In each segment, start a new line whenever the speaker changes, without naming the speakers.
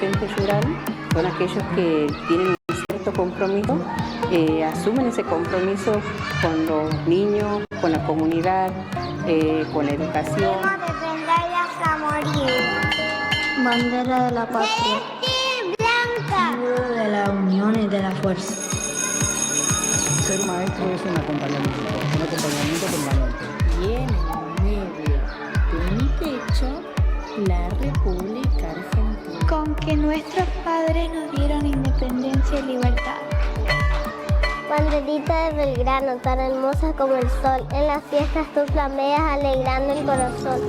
docente rural son aquellos que tienen un cierto compromiso, asumen ese compromiso con los niños, con la comunidad, con la educación.
Defenderla hasta morir.
Bandera de la patria.
Blanca.
Símbolo de la unión y de la fuerza.
Ser maestro es un acompañamiento permanente.
Y en el medio de mi pecho, la República Argentina.
Con que nuestros padres nos dieron independencia y libertad. Banderita de Belgrano, tan hermosa como el sol, en las fiestas tú flameas alegrando el corazón.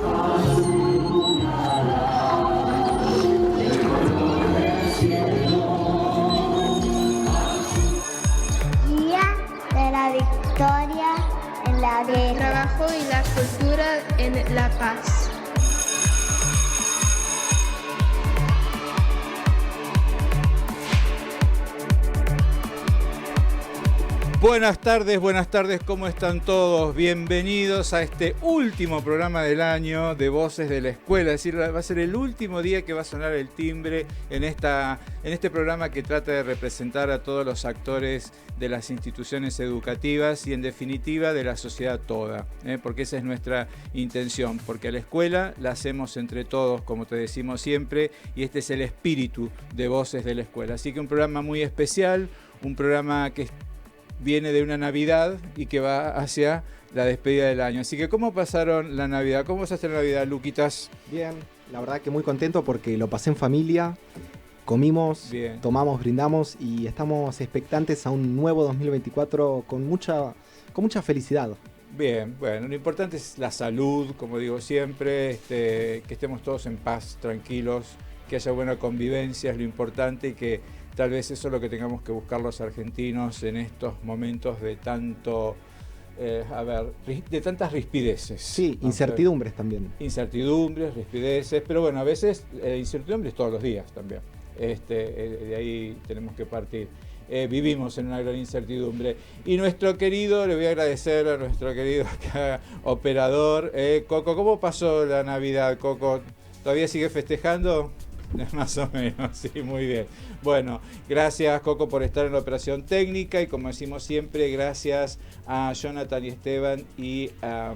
Día de la victoria en la guerra.
El trabajo y la cultura en la paz.
Buenas tardes, ¿cómo están todos? Bienvenidos a este último programa del año de Voces de la Escuela. Es decir, va a ser el último día que va a sonar el timbre en este programa que trata de representar a todos los actores de las instituciones educativas y en definitiva de la sociedad toda, porque esa es nuestra intención, porque a la escuela la hacemos entre todos, como te decimos siempre, y este es el espíritu de Voces de la Escuela. Así que un programa muy especial, un programa que viene de una Navidad y que va hacia la despedida del año. Así que, ¿cómo pasaron la Navidad? ¿Cómo pasaste la Navidad, Luquitas?
Bien, la verdad que muy contento porque lo pasé en familia, comimos,
bien,
tomamos, brindamos y estamos expectantes a un nuevo 2024 con mucha felicidad.
Bien, bueno, lo importante es la salud, como digo siempre, que estemos todos en paz, tranquilos, que haya buena convivencia, es lo importante y que tal vez eso es lo que tengamos que buscar los argentinos en estos momentos de de tantas rispideces.
Sí, incertidumbres también.
Incertidumbres, rispideces, pero bueno, a veces incertidumbres todos los días también. De ahí tenemos que partir. Vivimos en una gran incertidumbre. Y nuestro querido, le voy a agradecer a nuestro querido operador, Coco. ¿Cómo pasó la Navidad, Coco? ¿Todavía sigue festejando? Más o menos, sí, muy bien. Bueno, gracias Coco por estar en la operación técnica y como decimos siempre, gracias a Jonathan y Esteban y a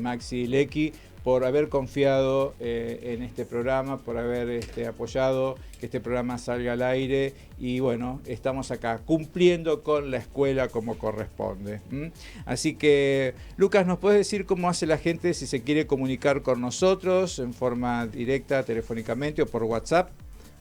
Maxi Lecky por haber confiado en este programa, por haber apoyado que este programa salga al aire y bueno, estamos acá cumpliendo con la escuela como corresponde. Así que, Lucas, ¿nos puedes decir cómo hace la gente si se quiere comunicar con nosotros en forma directa, telefónicamente o por WhatsApp?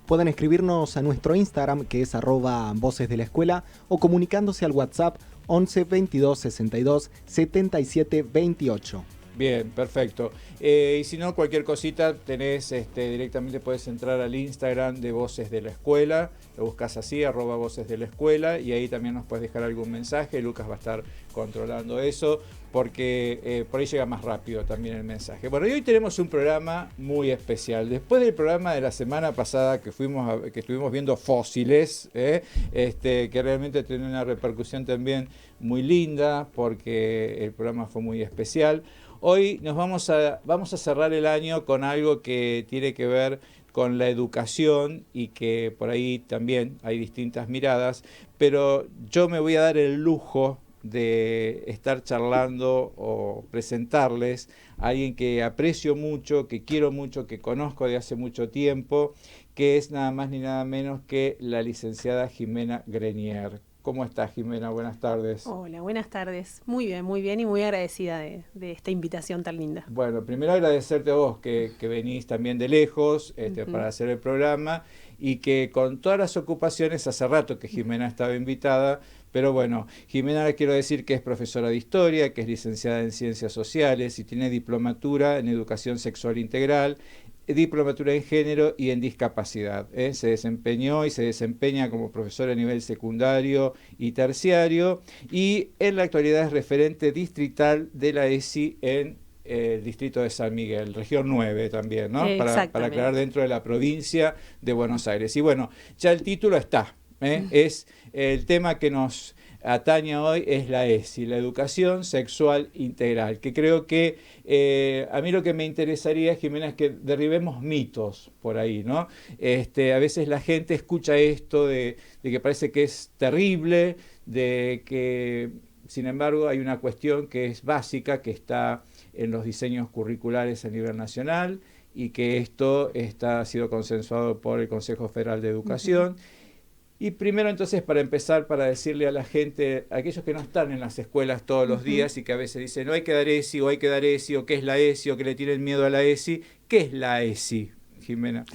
Pueden escribirnos a nuestro Instagram que es @Voces de la Escuela o comunicándose al WhatsApp 11 22 62 77 28.
Bien, perfecto. Y si no, cualquier cosita tenés, directamente puedes entrar al Instagram de Voces de la Escuela, lo buscas así, @Voces de la Escuela, y ahí también nos puedes dejar algún mensaje, Lucas va a estar controlando eso, porque por ahí llega más rápido también el mensaje. Bueno, y hoy tenemos un programa muy especial. Después del programa de la semana pasada que estuvimos viendo fósiles, que realmente tiene una repercusión también muy linda, porque el programa fue muy especial. Hoy vamos a cerrar el año con algo que tiene que ver con la educación y que por ahí también hay distintas miradas, pero yo me voy a dar el lujo de estar charlando o presentarles a alguien que aprecio mucho, que quiero mucho, que conozco de hace mucho tiempo, que es nada más ni nada menos que la licenciada Jimena Grenier. ¿Cómo estás, Jimena? Buenas tardes.
Hola, buenas tardes. Muy bien y muy agradecida de esta invitación tan linda.
Bueno, primero agradecerte a vos que venís también de lejos para hacer el programa y que con todas las ocupaciones, hace rato que Jimena estaba invitada, pero bueno, Jimena quiero decir que es profesora de historia, que es licenciada en ciencias sociales y tiene diplomatura en educación sexual integral, diplomatura en género y en discapacidad. Se desempeñó y se desempeña como profesora a nivel secundario y terciario y en la actualidad es referente distrital de la ESI en el distrito de San Miguel, región 9 también, ¿no? Para aclarar, dentro de la provincia de Buenos Aires. Y bueno, ya el título está, es el tema que nos atañe hoy es la ESI, la educación sexual integral, que creo que a mí lo que me interesaría, Jimena, es que derribemos mitos por ahí, ¿no? A veces la gente escucha esto de que parece que es terrible, de que, sin embargo, hay una cuestión que es básica, que está en los diseños curriculares a nivel nacional, y que esto ha sido consensuado por el Consejo Federal de Educación. Y primero, entonces, para empezar, para decirle a la gente, a aquellos que no están en las escuelas todos los días y que a veces dicen, no hay que dar ESI, o hay que dar ESI, o qué es la ESI, o que le tienen miedo a la ESI, ¿qué es la ESI, Jimena?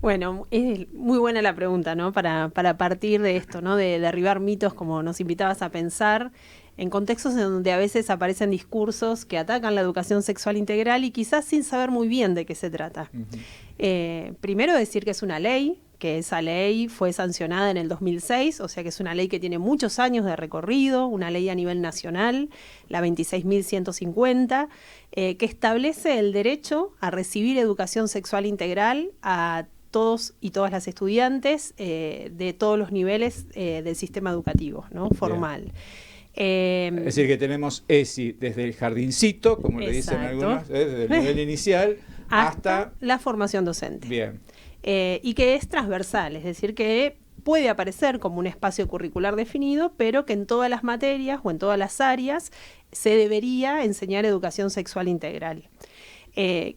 Bueno, es muy buena la pregunta, ¿no? Para partir de esto, ¿no? De derribar mitos, como nos invitabas a pensar, en contextos en donde a veces aparecen discursos que atacan la educación sexual integral y quizás sin saber muy bien de qué se trata. Primero decir que es una ley, que esa ley fue sancionada en el 2006, o sea que es una ley que tiene muchos años de recorrido, una ley a nivel nacional, la 26.150, que establece el derecho a recibir educación sexual integral a todos y todas las estudiantes de todos los niveles del sistema educativo, ¿no? Formal.
Es decir, que tenemos ESI desde el jardincito, como le dicen algunos, desde el nivel inicial hasta
la formación docente.
Bien.
Y que es transversal, es decir, que puede aparecer como un espacio curricular definido, pero que en todas las materias o en todas las áreas se debería enseñar educación sexual integral.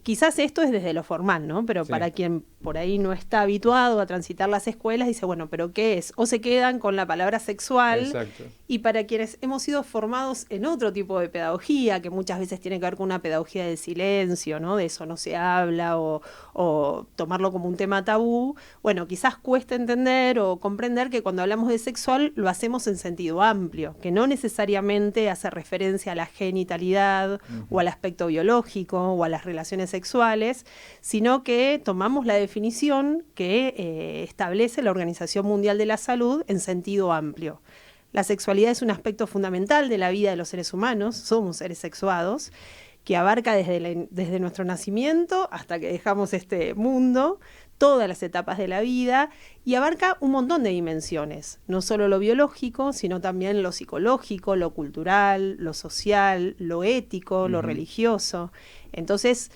Quizás esto es desde lo formal, ¿no? Pero para quien por ahí no está habituado a transitar las escuelas, dice, bueno, ¿pero qué es? O se quedan con la palabra sexual.
Exacto.
Y para quienes hemos sido formados en otro tipo de pedagogía, que muchas veces tiene que ver con una pedagogía del silencio, ¿no? De eso no se habla, o tomarlo como un tema tabú, bueno, quizás cuesta entender o comprender que cuando hablamos de sexual lo hacemos en sentido amplio, que no necesariamente hace referencia a la genitalidad o al aspecto biológico o a las relaciones sexuales, sino que tomamos la definición que establece la Organización Mundial de la Salud en sentido amplio. La sexualidad es un aspecto fundamental de la vida de los seres humanos, somos seres sexuados, que abarca desde nuestro nacimiento hasta que dejamos este mundo, todas las etapas de la vida, y abarca un montón de dimensiones, no solo lo biológico, sino también lo psicológico, lo cultural, lo social, lo ético, lo religioso. Entonces,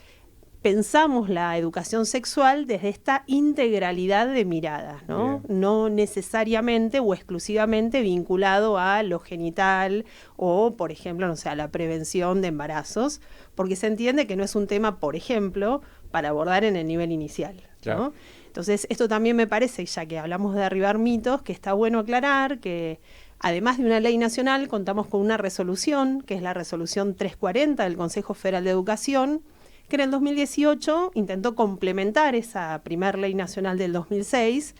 pensamos la educación sexual desde esta integralidad de miradas, ¿no? No necesariamente o exclusivamente vinculado a lo genital o, por ejemplo, no sé, a la prevención de embarazos, porque se entiende que no es un tema, por ejemplo, para abordar en el nivel inicial, ¿no? Entonces, esto también me parece, ya que hablamos de derribar mitos, que está bueno aclarar que además de una ley nacional, contamos con una resolución, que es la resolución 340 del Consejo Federal de Educación, que en el 2018 intentó complementar esa primer ley nacional del 2006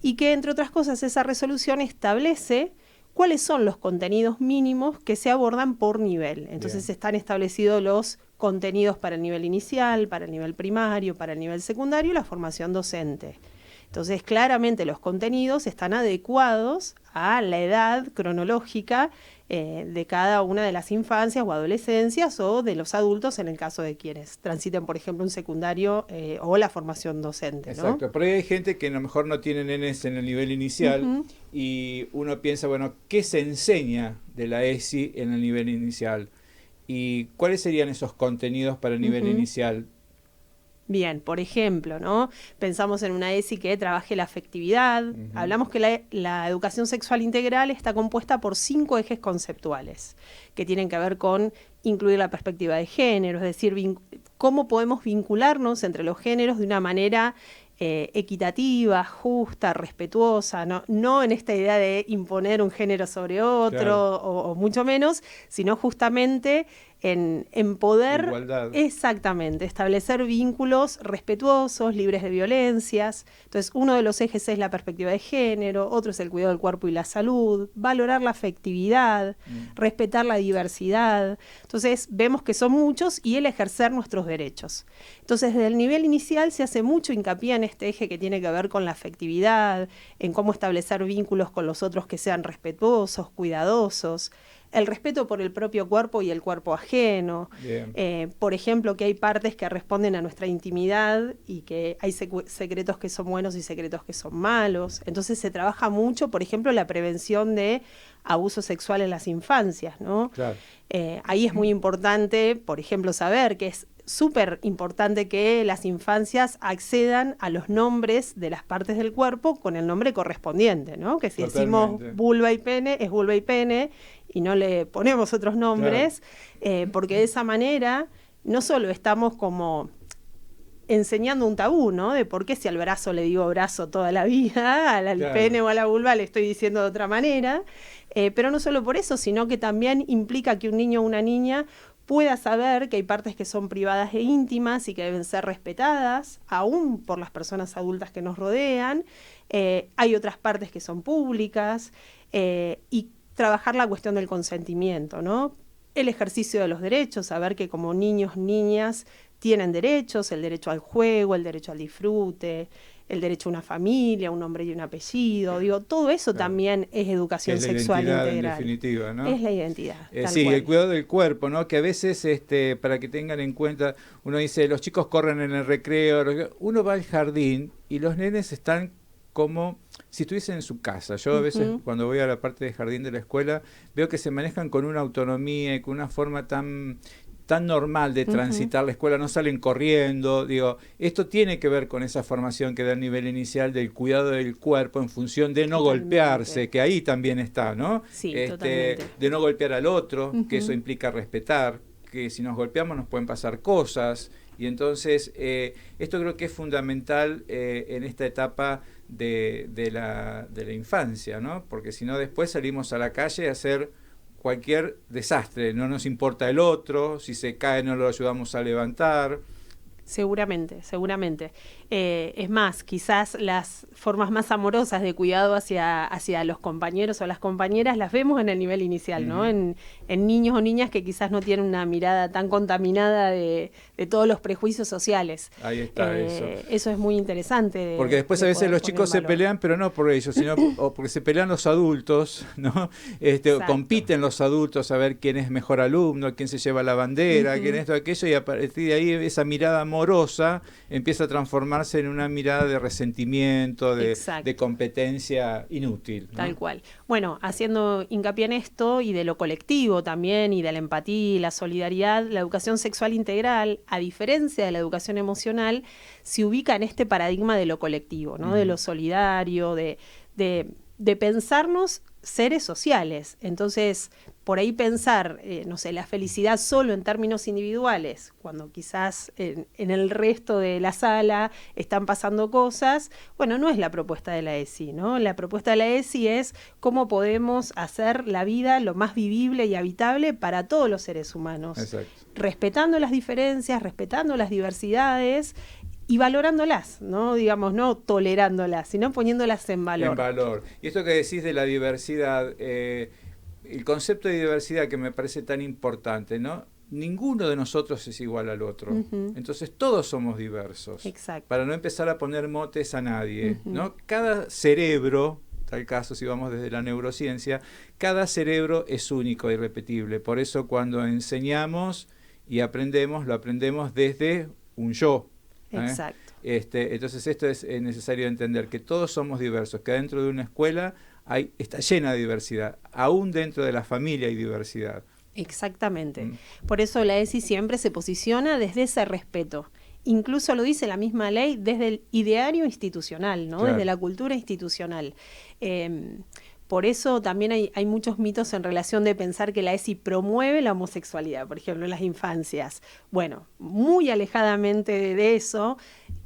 y que, entre otras cosas, esa resolución establece cuáles son los contenidos mínimos que se abordan por nivel. Entonces están establecidos los contenidos para el nivel inicial, para el nivel primario, para el nivel secundario y la formación docente. Entonces, claramente los contenidos están adecuados a la edad cronológica de cada una de las infancias o adolescencias o de los adultos en el caso de quienes transiten, por ejemplo, un secundario o la formación docente, ¿no?
Exacto, pero hay gente que a lo mejor no tiene nenes en el nivel inicial y uno piensa, bueno, ¿qué se enseña de la ESI en el nivel inicial? ¿Y cuáles serían esos contenidos para el nivel inicial?
Bien, por ejemplo, ¿no? Pensamos en una ESI que trabaje la afectividad. Hablamos que la educación sexual integral está compuesta por 5 ejes conceptuales que tienen que ver con incluir la perspectiva de género, es decir, cómo podemos vincularnos entre los géneros de una manera equitativa, justa, respetuosa, no en esta idea de imponer un género sobre otro o mucho menos, sino justamente en poder exactamente establecer vínculos respetuosos, libres de violencias. Entonces, uno de los ejes es la perspectiva de género, otro es el cuidado del cuerpo y la salud, valorar la afectividad, respetar la diversidad. Entonces, vemos que son muchos y el ejercer nuestros derechos. Entonces, desde el nivel inicial se hace mucho hincapié en este eje que tiene que ver con la afectividad, en cómo establecer vínculos con los otros que sean respetuosos, cuidadosos. el respeto por el propio cuerpo y el cuerpo ajeno. Por ejemplo, que hay partes que responden a nuestra intimidad y que hay secretos que son buenos y secretos que son malos. Entonces se trabaja mucho, por ejemplo, la prevención de abuso sexual en las infancias, ¿no?
Claro.
Ahí es muy importante, por ejemplo, saber que es súper importante que las infancias accedan a los nombres de las partes del cuerpo con el nombre correspondiente, ¿no? Que si decimos vulva y pene, es vulva y pene, y no le ponemos otros nombres, porque de esa manera no solo estamos como enseñando un tabú, ¿no? De por qué si al brazo le digo brazo toda la vida, al pene o a la vulva le estoy diciendo de otra manera, pero no solo por eso, sino que también implica que un niño o una niña pueda saber que hay partes que son privadas e íntimas y que deben ser respetadas, aún por las personas adultas que nos rodean. Hay otras partes que son públicas, y trabajar la cuestión del consentimiento, ¿no? El ejercicio de los derechos, saber que como niños, niñas, tienen derechos, el derecho al juego, el derecho al disfrute, el derecho a una familia, un nombre y un apellido. Digo, todo eso también es educación sexual integral.
En definitiva, ¿no?
Es la identidad.
Sí, el cuidado del cuerpo, ¿no? Que a veces, para que tengan en cuenta, uno dice, los chicos corren en el recreo, uno va al jardín y los nenes están como si estuviesen en su casa. Yo a veces cuando voy a la parte de jardín de la escuela veo que se manejan con una autonomía y con una forma tan normal de transitar la escuela, no salen corriendo. Digo, esto tiene que ver con esa formación que da el nivel inicial del cuidado del cuerpo en función de no golpearse, que ahí también está, ¿no?
Sí, totalmente.
De no golpear al otro, que eso implica respetar, que si nos golpeamos nos pueden pasar cosas. Y entonces, esto creo que es fundamental en esta etapa de la infancia, ¿no? Porque si no, después salimos a la calle a hacer cualquier desastre, no nos importa el otro, si se cae no lo ayudamos a levantar.
Seguramente, seguramente. Es más, quizás las formas más amorosas de cuidado hacia los compañeros o las compañeras las vemos en el nivel inicial, ¿no? En niños o niñas que quizás no tienen una mirada tan contaminada de todos los prejuicios sociales.
Ahí está eso.
Eso es muy interesante.
Porque después a veces los chicos se pelean, pero no por ellos, sino porque se pelean los adultos, ¿no? Compiten los adultos a ver quién es mejor alumno, quién se lleva la bandera, quién esto, aquello, y a partir de ahí esa mirada amorosa empieza a transformarse en una mirada de resentimiento, de competencia inútil, ¿no?
Tal cual. Bueno, haciendo hincapié en esto y de lo colectivo también, y de la empatía y la solidaridad, la educación sexual integral, a diferencia de la educación emocional, se ubica en este paradigma de lo colectivo, ¿no? De lo solidario, de pensarnos seres sociales. Entonces, por ahí pensar, no sé, la felicidad solo en términos individuales, cuando quizás en el resto de la sala están pasando cosas, bueno, no es la propuesta de la ESI, ¿no? La propuesta de la ESI es cómo podemos hacer la vida lo más vivible y habitable para todos los seres humanos.
Exacto.
Respetando las diferencias, respetando las diversidades y valorándolas, ¿no? Digamos, no tolerándolas, sino poniéndolas en valor.
En valor. Y esto que decís de la diversidad, el concepto de diversidad que me parece tan importante, ¿no? Ninguno de nosotros es igual al otro. Entonces todos somos diversos.
Exacto.
Para no empezar a poner motes a nadie, ¿no? Cada cerebro, tal caso si vamos desde la neurociencia, cada cerebro es único e irrepetible. Por eso cuando enseñamos y aprendemos, lo aprendemos desde un yo.
Exacto.
Entonces esto es necesario entender, que todos somos diversos, que dentro de una escuela está llena de diversidad, aún dentro de la familia hay diversidad.
Exactamente. Por eso la ESI siempre se posiciona desde ese respeto. Incluso lo dice la misma ley desde el ideario institucional, ¿no?
Claro.
Desde la cultura institucional. Por eso también hay muchos mitos en relación de pensar que la ESI promueve la homosexualidad, por ejemplo, en las infancias. Bueno, muy alejadamente de eso,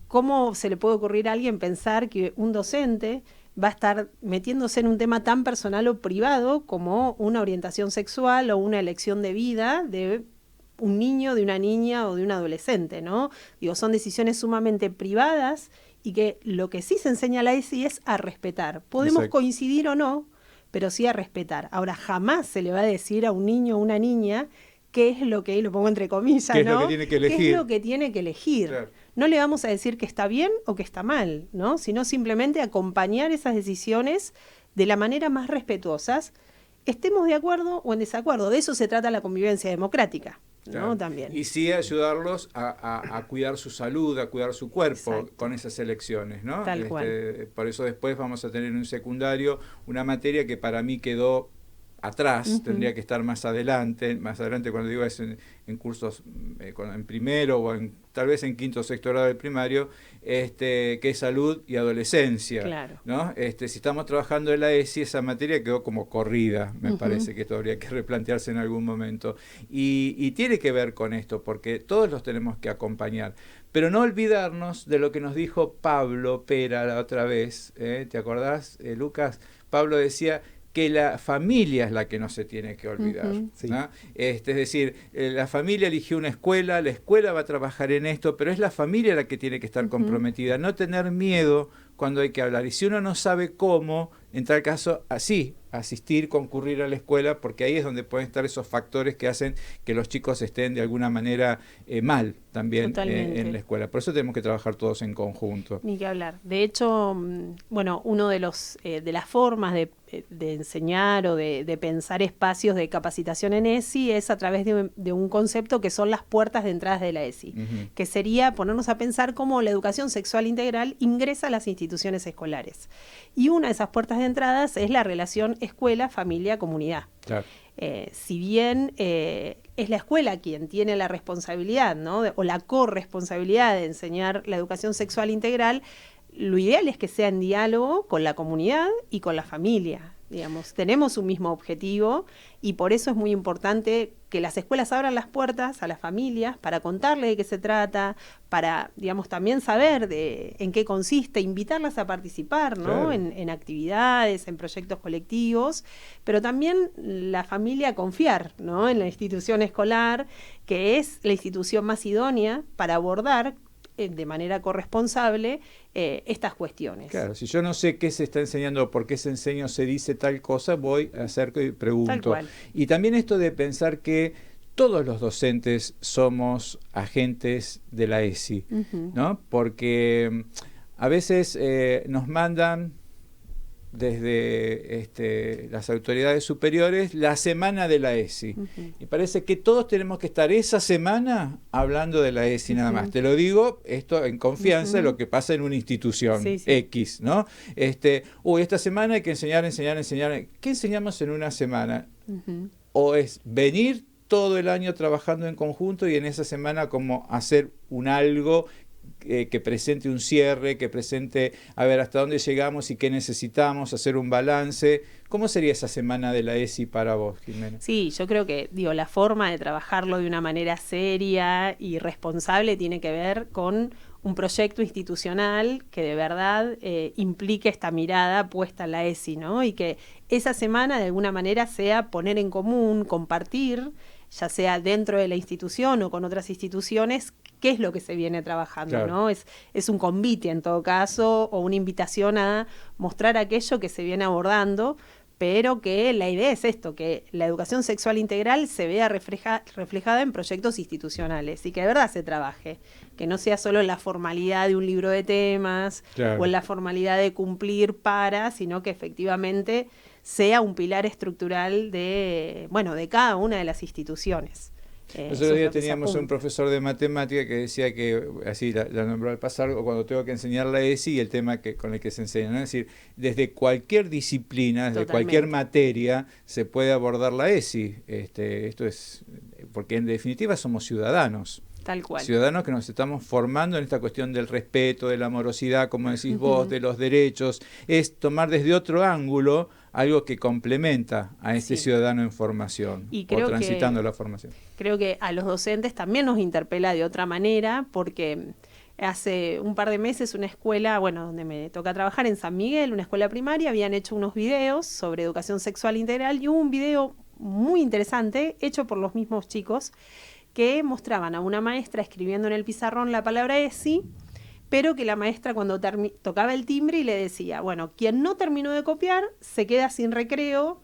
¿cómo se le puede ocurrir a alguien pensar que un docente va a estar metiéndose en un tema tan personal o privado como una orientación sexual o una elección de vida de un niño, de una niña o de un adolescente, ¿no? Digo, son decisiones sumamente privadas y que lo que sí se enseña a la ESI es a respetar. Podemos
Exacto.
coincidir o no, pero sí a respetar. Ahora, jamás se le va a decir a un niño o una niña qué es lo que, lo pongo entre comillas,
¿Qué es
¿no?
lo que tiene que elegir?
¿Qué es lo que tiene que elegir?
Claro.
No le vamos a decir que está bien o que está mal, ¿no? Sino simplemente acompañar esas decisiones de la manera más respetuosas estemos de acuerdo o en desacuerdo. De eso se trata la convivencia democrática, ¿no?
Claro.
También.
Y sí ayudarlos a cuidar su salud, a cuidar su cuerpo.
Exacto.
Con esas elecciones, ¿no?
Tal cual.
Por eso después vamos a tener en un secundario una materia que para mí quedó atrás, tendría que estar más adelante cuando digo es en cursos en primero o tal vez en quinto o sexto grado del primario, que es salud y adolescencia,
Claro.
¿no? Si estamos trabajando en la ESI, esa materia quedó como corrida, me parece que esto habría que replantearse en algún momento, y tiene que ver con esto, porque todos los tenemos que acompañar, pero no olvidarnos de lo que nos dijo Pablo Pera la otra vez, ¿te acordás, Lucas? Pablo decía que la familia es la que no se tiene que olvidar,
Sí.
¿no? Es decir, la familia eligió una escuela, la escuela va a trabajar en esto, pero es la familia la que tiene que estar comprometida, no tener miedo cuando hay que hablar. Y si uno no sabe cómo, en tal caso, así, asistir, concurrir a la escuela, porque ahí es donde pueden estar esos factores que hacen que los chicos estén de alguna manera mal también en la escuela. Por eso tenemos que trabajar todos en conjunto.
Ni que hablar. De hecho, bueno, uno de las formas de enseñar o de pensar espacios de capacitación en ESI es a través de un concepto que son las puertas de entrada de la ESI, que sería ponernos a pensar cómo la educación sexual integral ingresa a las instituciones escolares. Y una de esas puertas de entradas es la relación escuela-familia-comunidad.
Claro.
Si bien es la escuela quien tiene la responsabilidad, ¿no? o la corresponsabilidad de enseñar la educación sexual integral, lo ideal es que sea en diálogo con la comunidad y con la familia. Digamos, tenemos un mismo objetivo y por eso es muy importante que las escuelas abran las puertas a las familias para contarles de qué se trata, para, digamos, también saber en qué consiste, invitarlas a participar, ¿no?
Claro.
En actividades, en proyectos colectivos, pero también la familia confiar, ¿no? En la institución escolar, que es la institución más idónea para abordar de manera corresponsable estas cuestiones.
Claro, si yo no sé qué se está enseñando, por qué se enseña o se dice tal cosa, voy, acerco y pregunto.
Tal cual.
Y también esto de pensar que todos los docentes somos agentes de la ESI, ¿no? Porque a veces nos mandan desde las autoridades superiores la semana de la ESI. Y parece que todos tenemos que estar esa semana hablando de la ESI nada más. Te lo digo, esto en confianza, lo que pasa en una institución X, ¿no? Esta semana hay que enseñar. ¿Qué enseñamos en una semana? O es venir todo el año trabajando en conjunto y en esa semana como hacer un algo que presente un cierre, que presente a ver hasta dónde llegamos y qué necesitamos, hacer un balance. ¿Cómo sería esa semana de la ESI para vos, Jimena?
Sí, yo creo que la forma de trabajarlo de una manera seria y responsable tiene que ver con un proyecto institucional que de verdad implique esta mirada puesta en la ESI, ¿no? Y que esa semana de alguna manera sea poner en común, compartir, ya sea dentro de la institución o con otras instituciones, qué es lo que se viene trabajando,
claro,
¿no? Es un convite en todo caso, o una invitación a mostrar aquello que se viene abordando, pero que la idea es esto, que la educación sexual integral se vea reflejada en proyectos institucionales y que de verdad se trabaje, que no sea solo en la formalidad de un libro de temas,
claro,
o en la formalidad de cumplir sino que efectivamente sea un pilar estructural de cada una de las instituciones.
El otro día teníamos un profesor de matemática que decía que, así la nombró al pasar, o cuando tengo que enseñar la ESI y el tema con el que se enseña, ¿no? Es decir, desde cualquier disciplina, desde cualquier materia, se puede abordar la ESI. Esto es, porque en definitiva somos ciudadanos.
Tal cual.
Ciudadanos que nos estamos formando en esta cuestión del respeto, de la amorosidad, como decís vos, de los derechos. Es tomar desde otro ángulo algo que complementa a este ciudadano en formación o transitando la formación.
Creo que a los docentes también nos interpela de otra manera, porque hace un par de meses una escuela, donde me toca trabajar en San Miguel, una escuela primaria, habían hecho unos videos sobre educación sexual integral y hubo un video muy interesante hecho por los mismos chicos que mostraban a una maestra escribiendo en el pizarrón la palabra ESI, pero que la maestra cuando tocaba el timbre y le decía, quien no terminó de copiar se queda sin recreo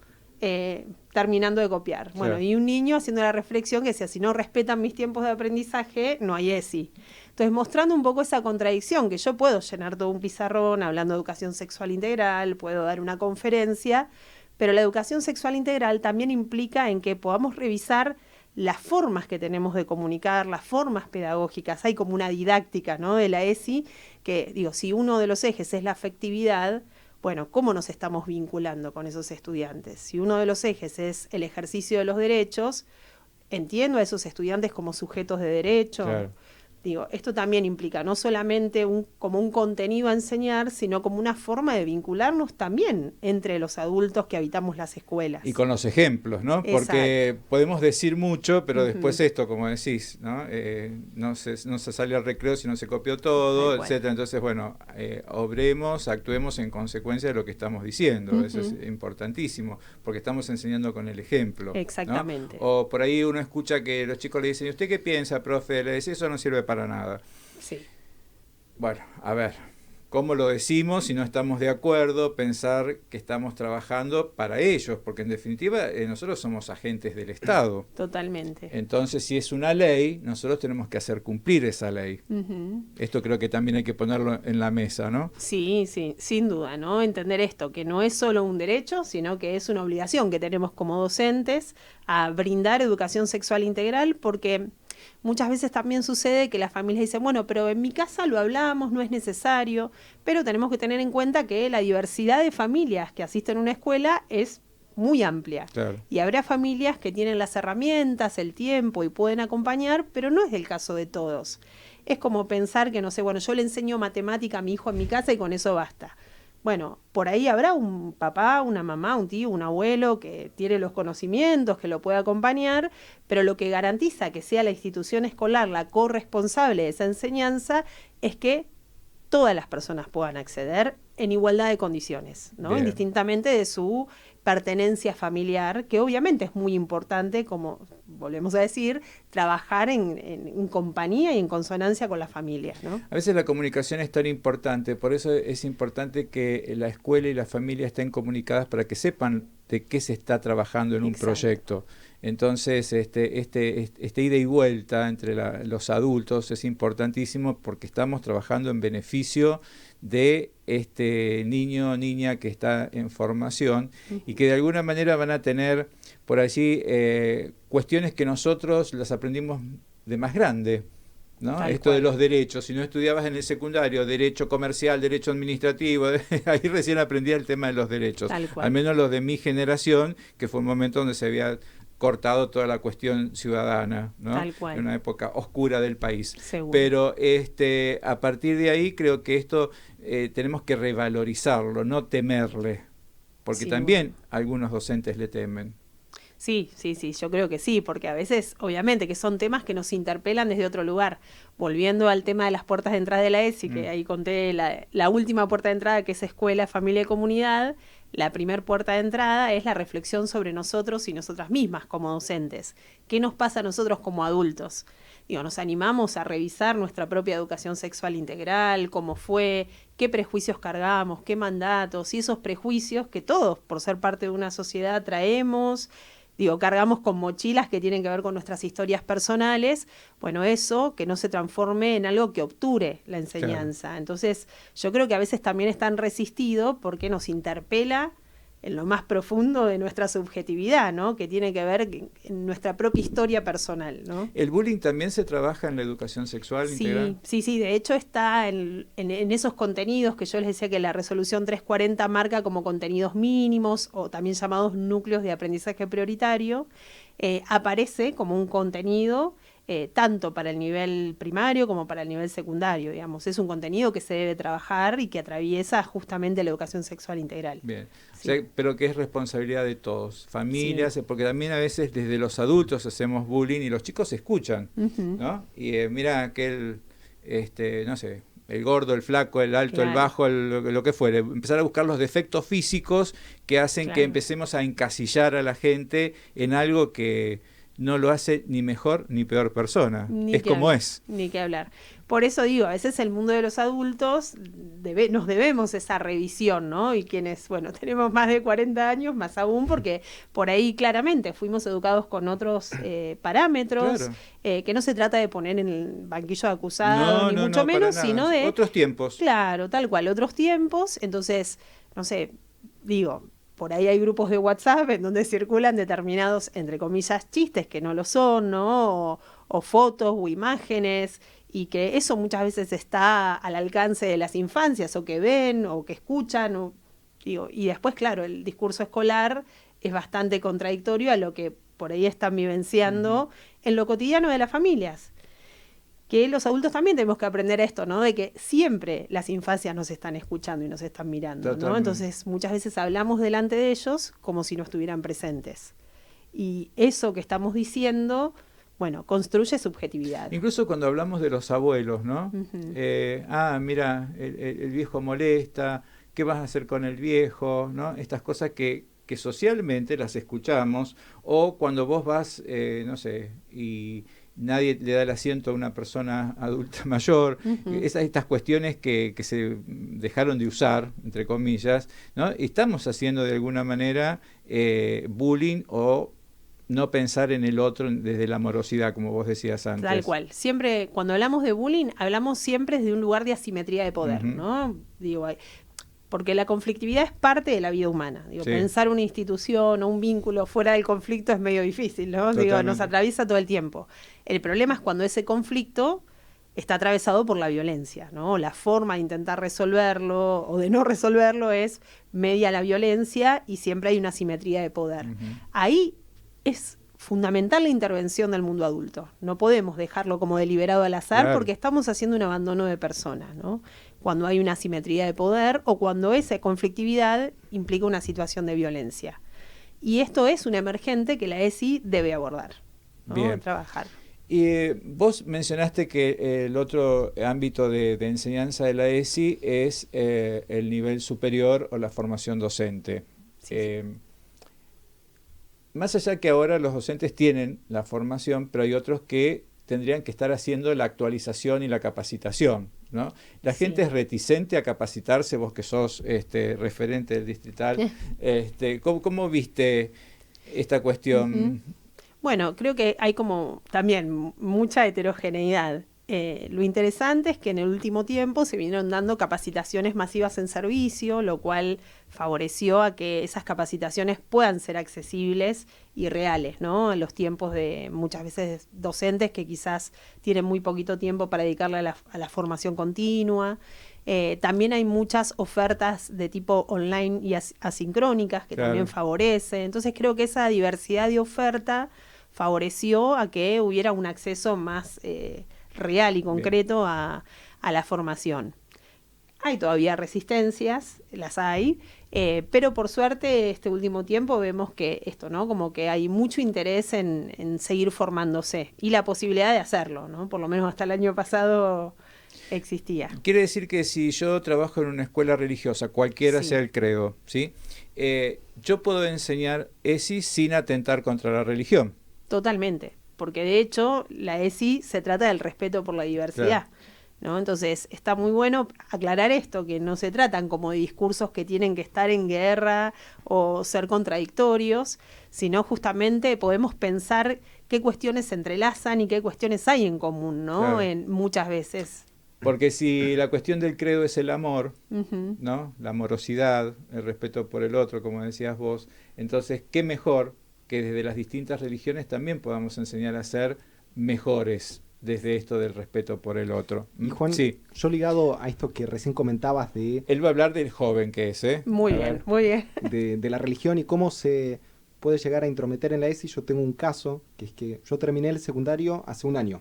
terminando de copiar. Y un niño haciendo la reflexión que decía, si no respetan mis tiempos de aprendizaje, no hay ESI. Entonces, mostrando un poco esa contradicción, que yo puedo llenar todo un pizarrón hablando de educación sexual integral, puedo dar una conferencia, Pero la educación sexual integral también implica en que podamos revisar las formas que tenemos de comunicar, las formas pedagógicas. Hay como una didáctica, ¿no?, de la ESI, que digo, si uno de los ejes es la afectividad, bueno, ¿cómo nos estamos vinculando con esos estudiantes? Si uno de los ejes es el ejercicio de los derechos, entiendo a esos estudiantes como sujetos de derecho.
Claro.
Digo, esto también implica no solamente como un contenido a enseñar, sino como una forma de vincularnos también entre los adultos que habitamos las escuelas.
Y con los ejemplos, ¿no? Porque podemos decir mucho, pero después esto, como decís, ¿no? No se sale al recreo si no se copió todo, etcétera. Entonces, bueno, obremos, actuemos en consecuencia de lo que estamos diciendo. Eso es importantísimo, porque estamos enseñando con el ejemplo.
Exactamente.
¿No? O por ahí uno escucha que los chicos le dicen, ¿y usted qué piensa, profe? Le dice, eso no sirve para nada.
Sí.
Bueno, a ver, ¿cómo lo decimos si no estamos de acuerdo? Pensar que estamos trabajando para ellos, porque en definitiva nosotros somos agentes del Estado.
Totalmente.
Entonces, si es una ley, nosotros tenemos que hacer cumplir esa ley. Esto creo que también hay que ponerlo en la mesa, ¿no?
Sí, sí, sin duda, ¿no? Entender esto, que no es solo un derecho, sino que es una obligación que tenemos como docentes a brindar educación sexual integral, porque muchas veces también sucede que las familias dicen, bueno, pero en mi casa lo hablamos, no es necesario, pero tenemos que tener en cuenta que la diversidad de familias que asisten a una escuela es muy amplia.
Claro.
Y habrá familias que tienen las herramientas, el tiempo y pueden acompañar, pero no es el caso de todos. Es como pensar que, no sé, bueno, yo le enseño matemática a mi hijo en mi casa y con eso basta. Bueno, por ahí habrá un papá, una mamá, un tío, un abuelo que tiene los conocimientos, que lo puede acompañar, pero lo que garantiza que sea la institución escolar la corresponsable de esa enseñanza es que todas las personas puedan acceder en igualdad de condiciones, ¿no?
Bien.
Indistintamente de su pertenencia familiar, que obviamente es muy importante, como volvemos a decir, trabajar en compañía y en consonancia con las familias, ¿no?
A veces la comunicación es tan importante, por eso es importante que la escuela y la familia estén comunicadas para que sepan de qué se está trabajando en un proyecto. Entonces, este ida y vuelta entre los adultos es importantísimo porque estamos trabajando en beneficio de este niño o niña que está en formación y que de alguna manera van a tener por allí cuestiones que nosotros las aprendimos de más grande, ¿no?
Tal
Esto
cual.
de los derechos, si no estudiabas en el secundario derecho comercial, derecho administrativo, ahí recién aprendía el tema de los derechos,
Tal cual.
al menos los de mi generación, que fue un momento donde se había cortado toda la cuestión ciudadana, ¿no?
Tal cual.
En una época oscura del país.
Seguro.
Pero a partir de ahí creo que esto tenemos que revalorizarlo, no temerle, porque
Sí,
también algunos docentes le temen.
Sí, yo creo que sí, porque a veces, obviamente, que son temas que nos interpelan desde otro lugar. Volviendo al tema de las puertas de entrada de la ESI, que ahí conté la última puerta de entrada, que es escuela, familia y comunidad, la primer puerta de entrada es la reflexión sobre nosotros y nosotras mismas como docentes. ¿Qué nos pasa a nosotros como adultos? Digo, nos animamos a revisar nuestra propia educación sexual integral, cómo fue, qué prejuicios cargamos, qué mandatos y esos prejuicios que todos, por ser parte de una sociedad, traemos. Digo, cargamos con mochilas que tienen que ver con nuestras historias personales. Bueno, eso que no se transforme en algo que obture la enseñanza. Claro. Entonces, yo creo que a veces también es tan resistido porque nos interpela en lo más profundo de nuestra subjetividad, ¿no? Que tiene que ver en nuestra propia historia personal, ¿no?
¿El bullying también se trabaja en la educación sexual integral?
Sí, de hecho está en esos contenidos que yo les decía que la resolución 340 marca como contenidos mínimos o también llamados núcleos de aprendizaje prioritario, aparece como un contenido tanto para el nivel primario como para el nivel secundario, digamos. Es un contenido que se debe trabajar y que atraviesa justamente la educación sexual integral.
Bien,
Sí.
o sea, pero que es responsabilidad de todos, familias, porque también a veces desde los adultos hacemos bullying y los chicos escuchan, ¿no? Y mira aquel, no sé, el gordo, el flaco, el alto,
Claro.
el bajo, lo que fuere. Empezar a buscar los defectos físicos que hacen que
Claro.
empecemos a encasillar a la gente en algo que no lo hace ni mejor ni peor persona.
Ni
Es
que
como
hablar,
es.
Ni que hablar. Por eso digo, a veces el mundo de los adultos nos debemos esa revisión, ¿no? Y quienes, bueno, tenemos más de 40 años, más aún, porque por ahí claramente fuimos educados con otros parámetros,
Claro.
que no se trata de poner en el banquillo de acusados, ni mucho
para
menos,
nada.
sino de...
Otros tiempos.
Claro, tal cual, otros tiempos. Entonces, no sé, digo, por ahí hay grupos de WhatsApp en donde circulan determinados, entre comillas, chistes que no lo son, ¿no? O fotos o imágenes, y que eso muchas veces está al alcance de las infancias, o que ven, o que escuchan, y después, claro, el discurso escolar es bastante contradictorio a lo que por ahí están vivenciando en lo cotidiano de las familias. Que los adultos también tenemos que aprender esto, ¿no? De que siempre las infancias nos están escuchando y nos están mirando, ¿no? Entonces, muchas veces hablamos delante de ellos como si no estuvieran presentes. Y eso que estamos diciendo, bueno, construye subjetividad.
Incluso cuando hablamos de los abuelos, ¿no? Mira, el viejo molesta, ¿qué vas a hacer con el viejo? ¿No? Estas cosas que socialmente las escuchamos, o cuando vos vas, no sé, y nadie le da el asiento a una persona adulta mayor, estas cuestiones que se dejaron de usar, entre comillas, ¿no? Y estamos haciendo de alguna manera bullying, o no pensar en el otro desde la amorosidad, como vos decías antes.
Tal cual. Siempre, cuando hablamos de bullying, hablamos siempre desde un lugar de asimetría de poder, ¿no? Digo, porque la conflictividad es parte de la vida humana. Digo, pensar una institución o un vínculo fuera del conflicto es medio difícil, ¿no? Digo, nos atraviesa todo el tiempo. El problema es cuando ese conflicto está atravesado por la violencia, ¿no? La forma de intentar resolverlo o de no resolverlo es media la violencia, y siempre hay una asimetría de poder. Ahí es fundamental la intervención del mundo adulto. No podemos dejarlo como deliberado al azar, porque estamos haciendo un abandono de personas, ¿no? Cuando hay una asimetría de poder, o cuando esa conflictividad implica una situación de violencia. Y esto es un emergente que la ESI debe abordar, ¿no?
Bien.
Trabajar.
Y vos mencionaste que el otro ámbito de enseñanza de la ESI es el nivel superior o la formación docente. Más allá que ahora los docentes tienen la formación, pero hay otros que tendrían que estar haciendo la actualización y la capacitación, ¿no? La gente es reticente a capacitarse, vos que sos referente del distrital. ¿Cómo viste esta cuestión?
Bueno, creo que hay como también mucha heterogeneidad. Lo interesante es que en el último tiempo se vinieron dando capacitaciones masivas en servicio, lo cual favoreció a que esas capacitaciones puedan ser accesibles y reales, ¿no? En los tiempos de muchas veces docentes que quizás tienen muy poquito tiempo para dedicarle a la formación continua. También hay muchas ofertas de tipo online y asincrónicas que también favorecen. Entonces creo que esa diversidad de oferta favoreció a que hubiera un acceso más real y concreto a la formación. Hay todavía resistencias, las hay, pero por suerte este último tiempo vemos que esto, ¿no? Como que hay mucho interés en seguir formándose y la posibilidad de hacerlo, ¿no? Por lo menos hasta el año pasado existía.
Quiere decir que si yo trabajo en una escuela religiosa, cualquiera sea el credo, ¿sí? Yo puedo enseñar ESI sin atentar contra la religión.
Totalmente, porque de hecho la ESI se trata del respeto por la diversidad, ¿no? Entonces está muy bueno aclarar esto, que no se tratan como de discursos que tienen que estar en guerra o ser contradictorios, sino justamente podemos pensar qué cuestiones se entrelazan y qué cuestiones hay en común, ¿no? En muchas veces.
Porque si la cuestión del credo es el amor, ¿no? La amorosidad, el respeto por el otro, como decías vos, entonces qué mejor que desde las distintas religiones también podamos enseñar a ser mejores desde esto del respeto por el otro.
Y Juan, yo ligado a esto que recién comentabas de...
Él va a hablar del joven que es, ¿eh?
Muy bien, muy bien.
De la religión y cómo se puede llegar a intrometer en la ESI. Yo tengo un caso, que es que yo terminé el secundario hace un año.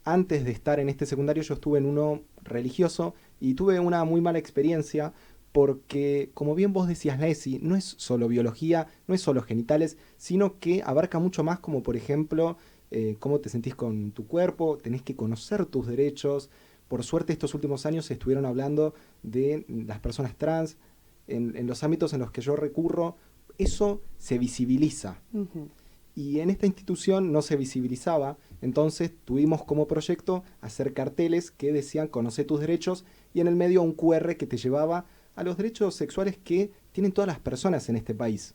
Antes de estar en este secundario yo estuve en uno religioso y tuve una muy mala experiencia, porque, como bien vos decías, la ESI no es solo biología, no es solo genitales, sino que abarca mucho más, como por ejemplo, cómo te sentís con tu cuerpo, tenés que conocer tus derechos. Por suerte estos últimos años se estuvieron hablando de las personas trans, en los ámbitos en los que yo recurro, eso se visibiliza. Y en esta institución no se visibilizaba, entonces tuvimos como proyecto hacer carteles que decían conoce tus derechos, y en el medio un QR que te llevaba a los derechos sexuales que tienen todas las personas en este país.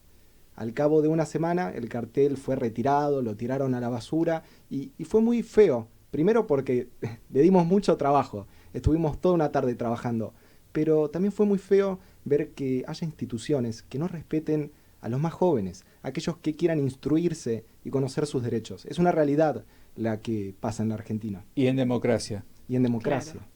Al cabo de una semana el cartel fue retirado, lo tiraron a la basura y fue muy feo. Primero porque le dimos mucho trabajo, estuvimos toda una tarde trabajando, pero también fue muy feo ver que haya instituciones que no respeten a los más jóvenes, aquellos que quieran instruirse y conocer sus derechos. Es una realidad la que pasa en la Argentina.
Y en democracia.
Y en democracia.
Claro.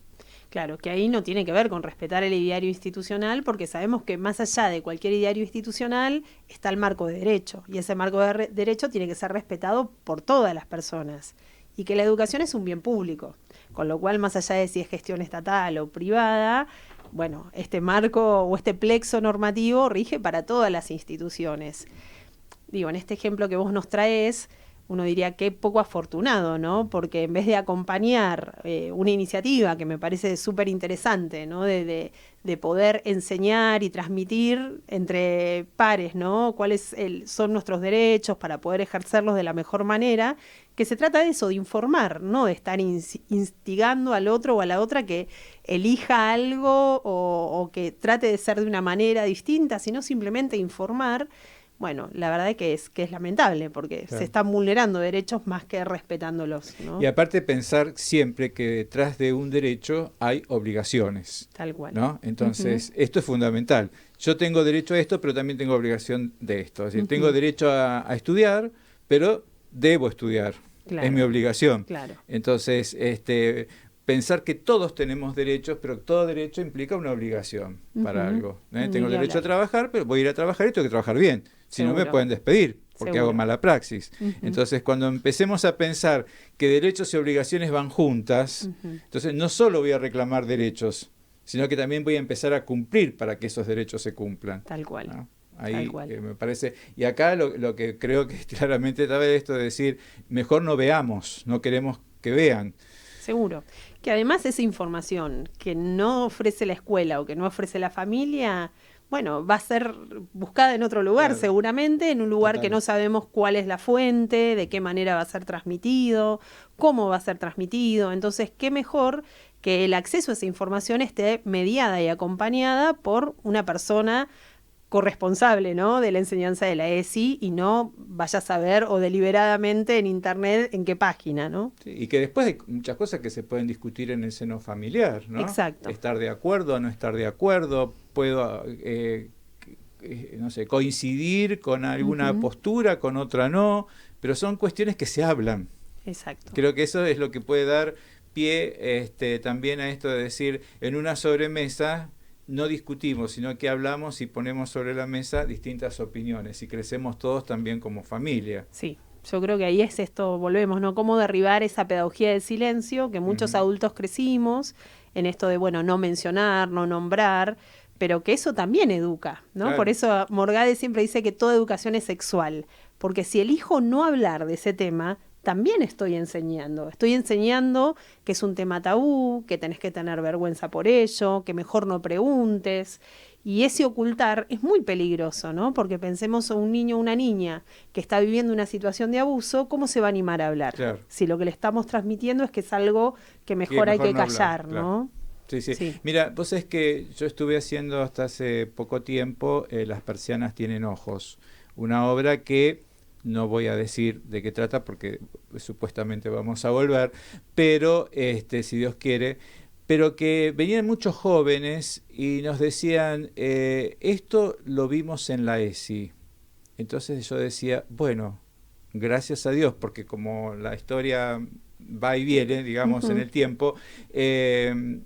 Claro, que ahí no tiene que ver con respetar el ideario institucional, porque sabemos que más allá de cualquier ideario institucional está el marco de derecho, y ese marco de derecho tiene que ser respetado por todas las personas, y que la educación es un bien público, con lo cual más allá de si es gestión estatal o privada, bueno, este marco o este plexo normativo rige para todas las instituciones. Digo, en este ejemplo que vos nos traes, uno diría que poco afortunado, ¿no? Porque en vez de acompañar una iniciativa que me parece súper interesante, ¿no? De poder enseñar y transmitir entre pares, ¿no? Cuáles son nuestros derechos para poder ejercerlos de la mejor manera, que se trata de eso, de informar, no de estar instigando al otro o a la otra que elija algo o que trate de ser de una manera distinta, sino simplemente informar. Bueno, la verdad es que es lamentable, porque
claro,
se están vulnerando derechos más que respetándolos, ¿no?
Y aparte pensar siempre que detrás de un derecho hay obligaciones.
Tal cual.
¿No? Entonces, esto es fundamental. Yo tengo derecho a esto, pero también tengo obligación de esto. Es decir, tengo derecho a estudiar, pero debo estudiar.
Claro.
Es mi obligación.
Claro.
Entonces, pensar que todos tenemos derechos, pero todo derecho implica una obligación para algo. Tengo derecho a trabajar, pero voy a ir a trabajar y tengo que trabajar bien. Si no, me pueden despedir porque hago mala praxis. Entonces, cuando empecemos a pensar que derechos y obligaciones van juntas, entonces no solo voy a reclamar derechos, sino que también voy a empezar a cumplir para que esos derechos se cumplan.
Tal cual.
¿No? Ahí
Tal cual.
me parece. Y acá lo que creo que claramente está esto de decir, mejor no veamos, no queremos que vean.
Seguro. Que además esa información que no ofrece la escuela o que no ofrece la familia, bueno, va a ser buscada en otro lugar,
claro,
seguramente, en un lugar
total,
que no sabemos cuál es la fuente, de qué manera va a ser transmitido, cómo va a ser transmitido. Entonces, qué mejor que el acceso a esa información esté mediada y acompañada por una persona corresponsable, ¿no?, de la enseñanza de la ESI, y no vaya a saber o deliberadamente en internet en qué página, ¿no?
Sí, y que después hay muchas cosas que se pueden discutir en el seno familiar, ¿no?
Exacto.
Estar de acuerdo o no estar de acuerdo, puedo, no sé, coincidir con alguna postura, con otra no, pero son cuestiones que se hablan.
Exacto.
Creo que eso es lo que puede dar pie también a esto de decir, en una sobremesa no discutimos, sino que hablamos y ponemos sobre la mesa distintas opiniones y crecemos todos también como familia.
Sí, yo creo que ahí es esto, volvemos, ¿no? Cómo derribar esa pedagogía del silencio que muchos adultos crecimos en esto de, bueno, no mencionar, no nombrar, pero que eso también educa, ¿no?
Claro.
Por eso Morgade siempre dice que toda educación es sexual, porque si elijo no hablar de ese tema, también estoy enseñando que es un tema tabú, que tenés que tener vergüenza por ello, que mejor no preguntes, y ese ocultar es muy peligroso, ¿no? Porque pensemos a un niño o una niña que está viviendo una situación de abuso, ¿cómo se va a animar a hablar?
Claro.
Si lo que le estamos transmitiendo es que es algo que mejor hay que
no hablar,
callar,
claro.
¿no?
Sí, sí,
Sí.
Mira, vos sabés que yo estuve haciendo hasta hace poco tiempo Las persianas tienen ojos, una obra que no voy a decir de qué trata porque supuestamente vamos a volver, pero si Dios quiere, pero que venían muchos jóvenes y nos decían, esto lo vimos en la ESI. Entonces yo decía, bueno, gracias a Dios, porque como la historia va y viene, digamos, en el tiempo, de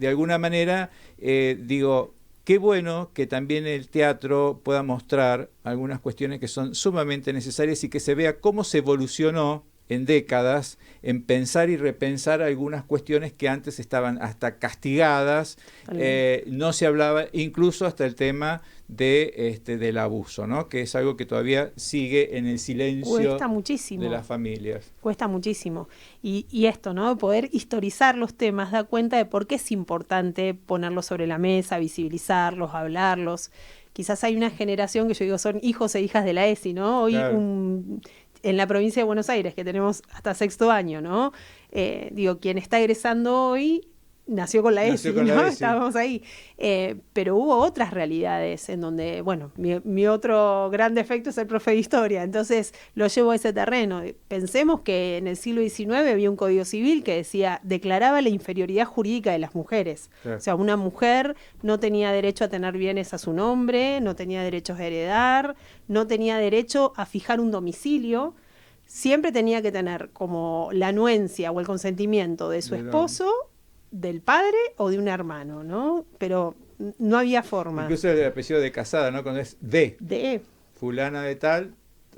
alguna manera, digo, qué bueno que también el teatro pueda mostrar algunas cuestiones que son sumamente necesarias y que se vea cómo se evolucionó en décadas en pensar y repensar algunas cuestiones que antes estaban hasta castigadas, no se hablaba, incluso hasta el tema del abuso, ¿no? Que es algo que todavía sigue en el silencio
Cuesta muchísimo.
de las familias.
Cuesta muchísimo. Y esto, ¿no? Poder historizar los temas da cuenta de por qué es importante ponerlos sobre la mesa, visibilizarlos, hablarlos. Quizás hay una generación que yo digo son hijos e hijas de la ESI, ¿no? Hoy
Claro.
En la provincia de Buenos Aires, que tenemos hasta 6º año, ¿no? Digo, quien está egresando hoy nació con la
Nació
ESI,
con la
¿no?
ESI.
Estábamos ahí. Pero hubo otras realidades en donde, bueno, mi otro gran defecto es el profe de historia, entonces lo llevo a ese terreno. Pensemos que en el siglo XIX había un código civil que declaraba la inferioridad jurídica de las mujeres.
Claro.
O sea, una mujer no tenía derecho a tener bienes a su nombre, no tenía derechos a heredar, no tenía derecho a fijar un domicilio. Siempre tenía que tener como la anuencia o el consentimiento de su esposo, del padre o de un hermano, ¿no? Pero no había forma.
Incluso el apellido de casada, ¿no? Cuando es
De
fulana de tal,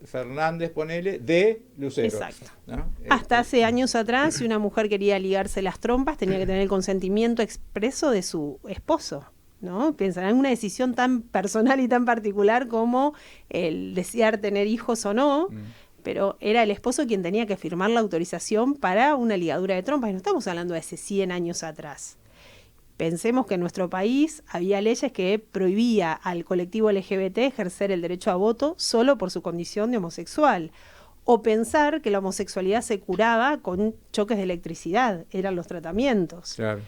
Fernández, ponele, de Lucero.
Exacto.
¿no?
Hasta hace años atrás, si una mujer quería ligarse las trompas, tenía que tener el consentimiento expreso de su esposo, ¿no? Piensan en una decisión tan personal y tan particular como el desear tener hijos o no, pero era el esposo quien tenía que firmar la autorización para una ligadura de trompas, y no estamos hablando de hace 100 años atrás. Pensemos que en nuestro país había leyes que prohibía al colectivo LGBT ejercer el derecho a voto solo por su condición de homosexual. O pensar que la homosexualidad se curaba con choques de electricidad, eran los tratamientos.
Claro.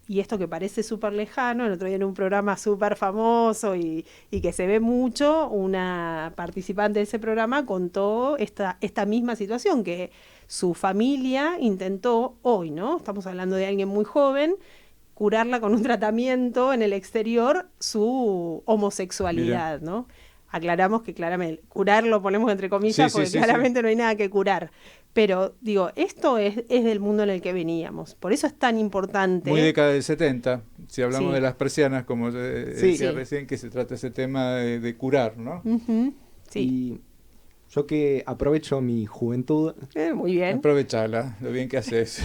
Y esto que parece súper lejano, el otro día en un programa súper famoso y que se ve mucho, una participante de ese programa contó esta misma situación, que su familia intentó hoy, ¿no? Estamos hablando de alguien muy joven, curarla con un tratamiento en el exterior su homosexualidad, ¿no? Aclaramos que claramente, curar lo ponemos entre comillas porque claramente no hay nada que curar. Pero, digo, esto es del mundo en el que veníamos. Por eso es tan importante.
Muy década del 70, si hablamos de las persianas, como decía recién, que se trata ese tema de curar, ¿no?
Sí.
Y yo que aprovecho mi juventud.
Muy bien.
Aprovechala, lo bien que haces.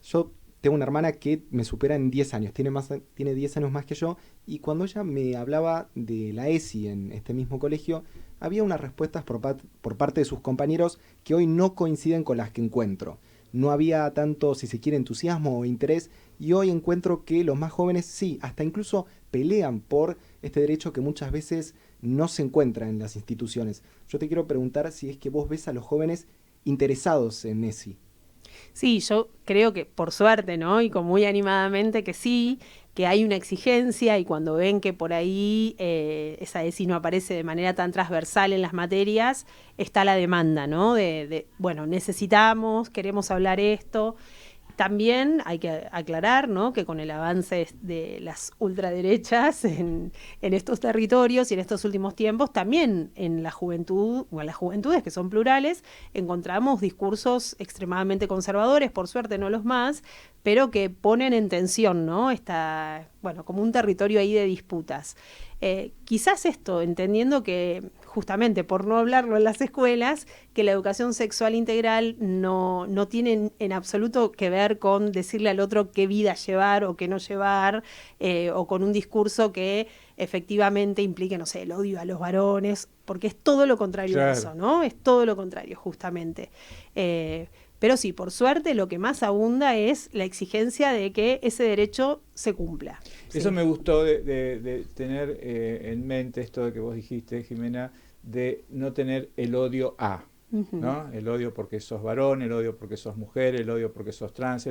Yo tengo una hermana que me supera en 10 años, tiene 10 años más que yo, y cuando ella me hablaba de la ESI en este mismo colegio, había unas respuestas por parte de sus compañeros que hoy no coinciden con las que encuentro. No había tanto, si se quiere, entusiasmo o interés, y hoy encuentro que los más jóvenes sí, hasta incluso pelean por este derecho que muchas veces no se encuentra en las instituciones. Yo te quiero preguntar si es que vos ves a los jóvenes interesados en ESI.
Sí, yo creo que por suerte, ¿no? Y con muy animadamente que sí, que hay una exigencia, y cuando ven que por ahí esa ESI no aparece de manera tan transversal en las materias, está la demanda, ¿no? Bueno, necesitamos, queremos hablar esto. También hay que aclarar, ¿no?, que con el avance de las ultraderechas en estos territorios y en estos últimos tiempos, también en la juventud, o en las juventudes que son plurales, encontramos discursos extremadamente conservadores, por suerte no los más, pero que ponen en tensión, ¿no?, como un territorio ahí de disputas. Quizás esto, entendiendo que justamente por no hablarlo en las escuelas, que la educación sexual integral no tiene en absoluto que ver con decirle al otro qué vida llevar o qué no llevar, o con un discurso que efectivamente implique, no sé, el odio a los varones, porque es todo lo contrario de eso, ¿no? Es todo lo contrario, justamente. Pero sí, por suerte, lo que más abunda es la exigencia de que ese derecho se cumpla.
Eso me gustó de tener en mente esto que vos dijiste, Jimena, de no tener el odio a, ¿no? El odio porque sos varón, el odio porque sos mujer, el odio porque sos trans,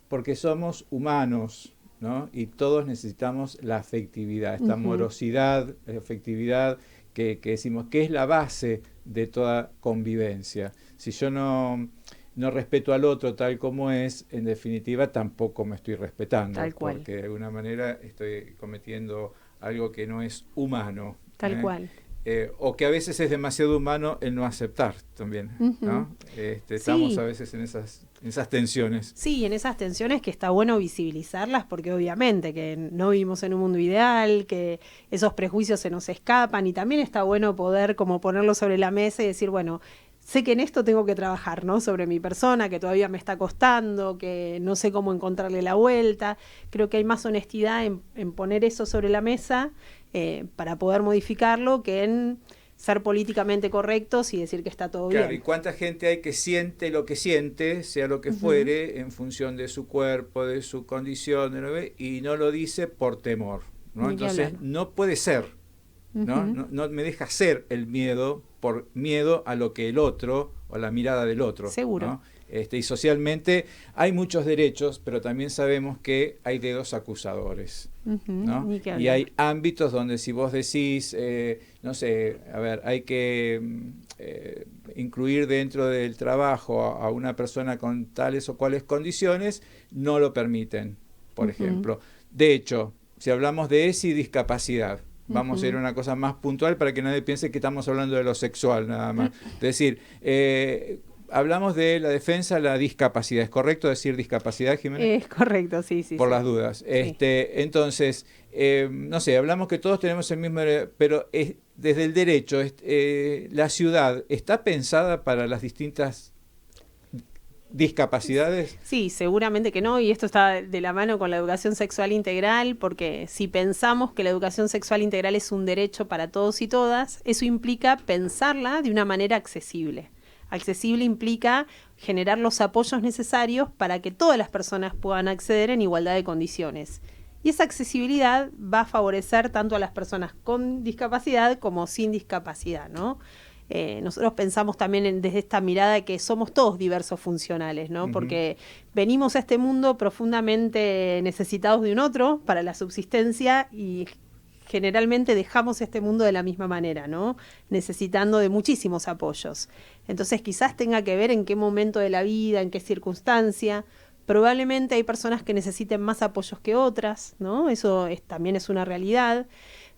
porque somos humanos, ¿no? Y todos necesitamos la afectividad, esta amorosidad, la afectividad que decimos que es la base de toda convivencia. Si yo no respeto al otro tal como es, en definitiva tampoco me estoy respetando.
Tal cual.
Porque de alguna manera estoy cometiendo algo que no es humano.
Tal cual.
O que a veces es demasiado humano el no aceptar también, ¿no? Estamos a veces en esas tensiones.
Sí, en esas tensiones que está bueno visibilizarlas, porque obviamente que no vivimos en un mundo ideal, que esos prejuicios se nos escapan, y también está bueno poder como ponerlo sobre la mesa y decir, bueno, sé que en esto tengo que trabajar, ¿no?, sobre mi persona, que todavía me está costando, que no sé cómo encontrarle la vuelta. Creo que hay más honestidad en poner eso sobre la mesa para poder modificarlo que en ser políticamente correctos y decir que está todo bien.
Claro, y cuánta gente hay que siente lo que siente, sea lo que fuere, en función de su cuerpo, de su condición, y no lo dice por temor, ¿no? Entonces no puede ser, ¿no? No me deja ser el miedo por miedo a lo que el otro, o a la mirada del otro.
Seguro.
¿no? Y socialmente hay muchos derechos, pero también sabemos que hay dedos acusadores, ¿no?
Ni que
Y
hablar.
hay ámbitos donde si vos decís, no sé, a ver, hay que incluir dentro del trabajo a una persona con tales o cuales condiciones, no lo permiten, por ejemplo. De hecho, si hablamos de ESI y discapacidad, vamos a ir a una cosa más puntual para que nadie piense que estamos hablando de lo sexual nada más. Es decir, hablamos de la defensa de la discapacidad. ¿Es correcto decir discapacidad, Jimena?
Es correcto, sí.
Por las dudas. Entonces, no sé, hablamos que todos tenemos el mismo derecho, pero desde el derecho, la ciudad está pensada para las distintas discapacidades.
Sí, seguramente que no, y esto está de la mano con la educación sexual integral, porque si pensamos que la educación sexual integral es un derecho para todos y todas, eso implica pensarla de una manera accesible. Accesible implica generar los apoyos necesarios para que todas las personas puedan acceder en igualdad de condiciones. Y esa accesibilidad va a favorecer tanto a las personas con discapacidad como sin discapacidad, ¿no? Nosotros pensamos también desde esta mirada de que somos todos diversos funcionales, ¿no? Porque venimos a este mundo profundamente necesitados de un otro para la subsistencia y generalmente dejamos este mundo de la misma manera, ¿no? Necesitando de muchísimos apoyos. Entonces quizás tenga que ver en qué momento de la vida, en qué circunstancia. Probablemente hay personas que necesiten más apoyos que otras, ¿no? Eso también es una realidad,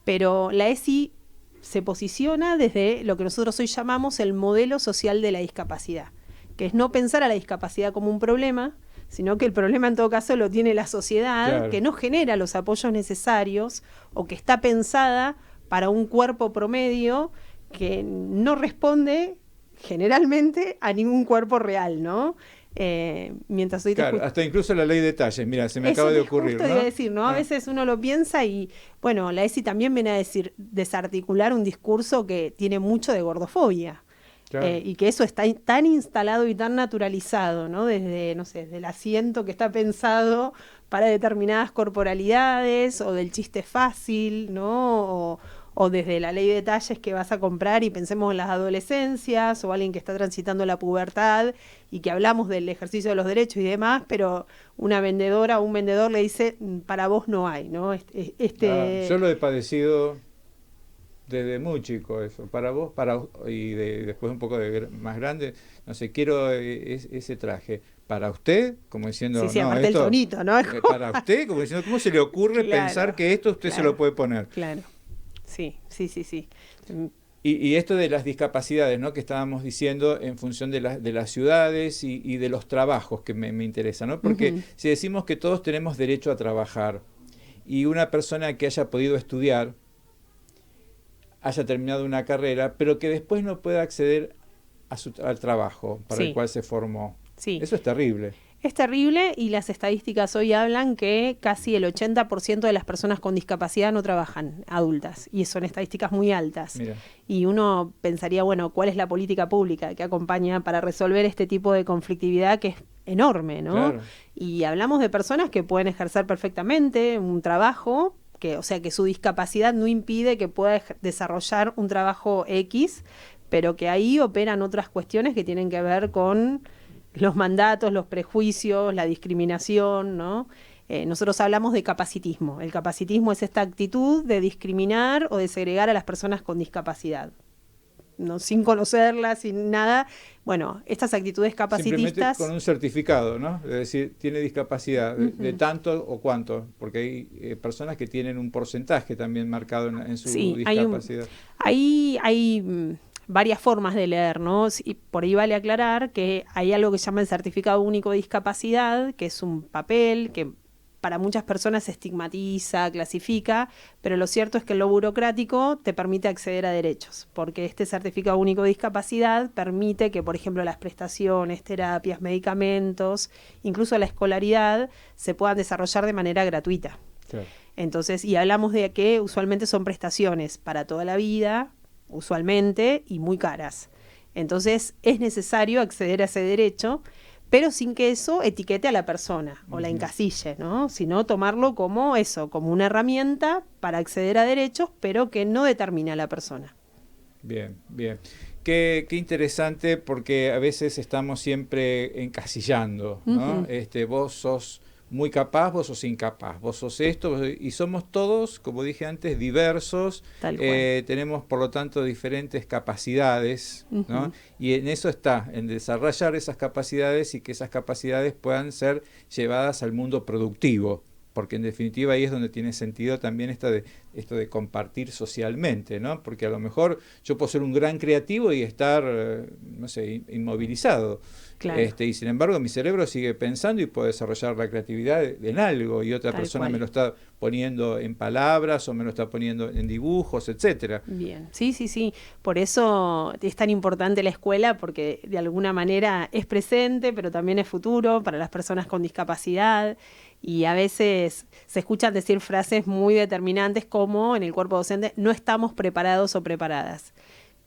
pero la ESI se posiciona desde lo que nosotros hoy llamamos el modelo social de la discapacidad, que es no pensar a la discapacidad como un problema, sino que el problema en todo caso lo tiene la sociedad,
Claro.
que no genera los apoyos necesarios o que está pensada para un cuerpo promedio que no responde generalmente a ningún cuerpo real, ¿no? Mientras hoy te
Claro, hasta incluso la ley de talles, mira, se me
eso
acaba de
te
ocurrir,
justo
¿no?
iba a decir, ¿no? A veces uno lo piensa y, bueno, la ESI también viene a decir, desarticular un discurso que tiene mucho de gordofobia.
Claro.
Y que eso está tan instalado y tan naturalizado, ¿no? Desde, no sé, desde el asiento que está pensado para determinadas corporalidades, o del chiste fácil, ¿no? O desde la ley de talles que vas a comprar y pensemos en las adolescencias, o alguien que está transitando la pubertad y que hablamos del ejercicio de los derechos y demás, pero una vendedora o un vendedor le dice, para vos no hay, ¿no?
Yo lo he padecido desde muy chico eso, para vos, después un poco más grande, no sé, quiero ese traje. Para usted, como diciendo,
Sí,
no,
aparte
esto,
el tonito, ¿no?
Para usted, como diciendo, ¿cómo se le ocurre
Claro,
pensar que esto usted se lo puede poner?
Claro, sí.
Y esto de las discapacidades, ¿no? Que estábamos diciendo en función de las ciudades y de los trabajos que me interesa, ¿no? Porque si decimos que todos tenemos derecho a trabajar y una persona que haya podido estudiar, haya terminado una carrera, pero que después no pueda acceder al trabajo para el cual se formó.
Sí.
Eso es terrible.
Es terrible, y las estadísticas hoy hablan que casi el 80% de las personas con discapacidad no trabajan, adultas, y son estadísticas muy altas.
Mira.
Y uno pensaría, bueno, ¿cuál es la política pública que acompaña para resolver este tipo de conflictividad que es enorme, ¿no?
Claro.
Y hablamos de personas que pueden ejercer perfectamente un trabajo, o sea, que su discapacidad no impide que pueda desarrollar un trabajo X, pero que ahí operan otras cuestiones que tienen que ver con los mandatos, los prejuicios, la discriminación, ¿no? Nosotros hablamos de capacitismo. El capacitismo es esta actitud de discriminar o de segregar a las personas con discapacidad, ¿no? Sin conocerlas, sin nada. Bueno, estas actitudes capacitistas...
Simplemente con un certificado, ¿no? Es decir, tiene discapacidad de tanto o cuánto, porque hay personas que tienen un porcentaje también marcado en su discapacidad.
Hay varias formas de leer, ¿no? Y por ahí vale aclarar que hay algo que se llama el Certificado Único de Discapacidad, que es un papel que para muchas personas se estigmatiza, clasifica, pero lo cierto es que en lo burocrático te permite acceder a derechos, porque este Certificado Único de Discapacidad permite que, por ejemplo, las prestaciones, terapias, medicamentos, incluso la escolaridad, se puedan desarrollar de manera gratuita.
Claro.
Entonces, y hablamos de que usualmente son prestaciones para toda la vida, usualmente, y muy caras. Entonces, es necesario acceder a ese derecho, pero sin que eso etiquete a la persona o la encasille, ¿no? Sino tomarlo como eso, como una herramienta para acceder a derechos, pero que no determina a la persona.
Bien, bien. Qué interesante, porque a veces estamos siempre encasillando, ¿no? Vos sos muy capaz, vos sos incapaz, vos sos esto, y somos todos, como dije antes, diversos, tenemos por lo tanto diferentes capacidades, ¿no? Y en eso está, en desarrollar esas capacidades y que esas capacidades puedan ser llevadas al mundo productivo, porque en definitiva ahí es donde tiene sentido también esto de compartir socialmente, ¿no? Porque a lo mejor yo puedo ser un gran creativo y estar, no sé, inmovilizado.
Claro.
Y sin embargo mi cerebro sigue pensando y puedo desarrollar la creatividad en algo, y otra persona me lo está poniendo en palabras o me lo está poniendo en dibujos, etcétera.
Bien, sí. Por eso es tan importante la escuela, porque de alguna manera es presente, pero también es futuro para las personas con discapacidad. Y a veces se escuchan decir frases muy determinantes como en el cuerpo docente: no estamos preparados o preparadas.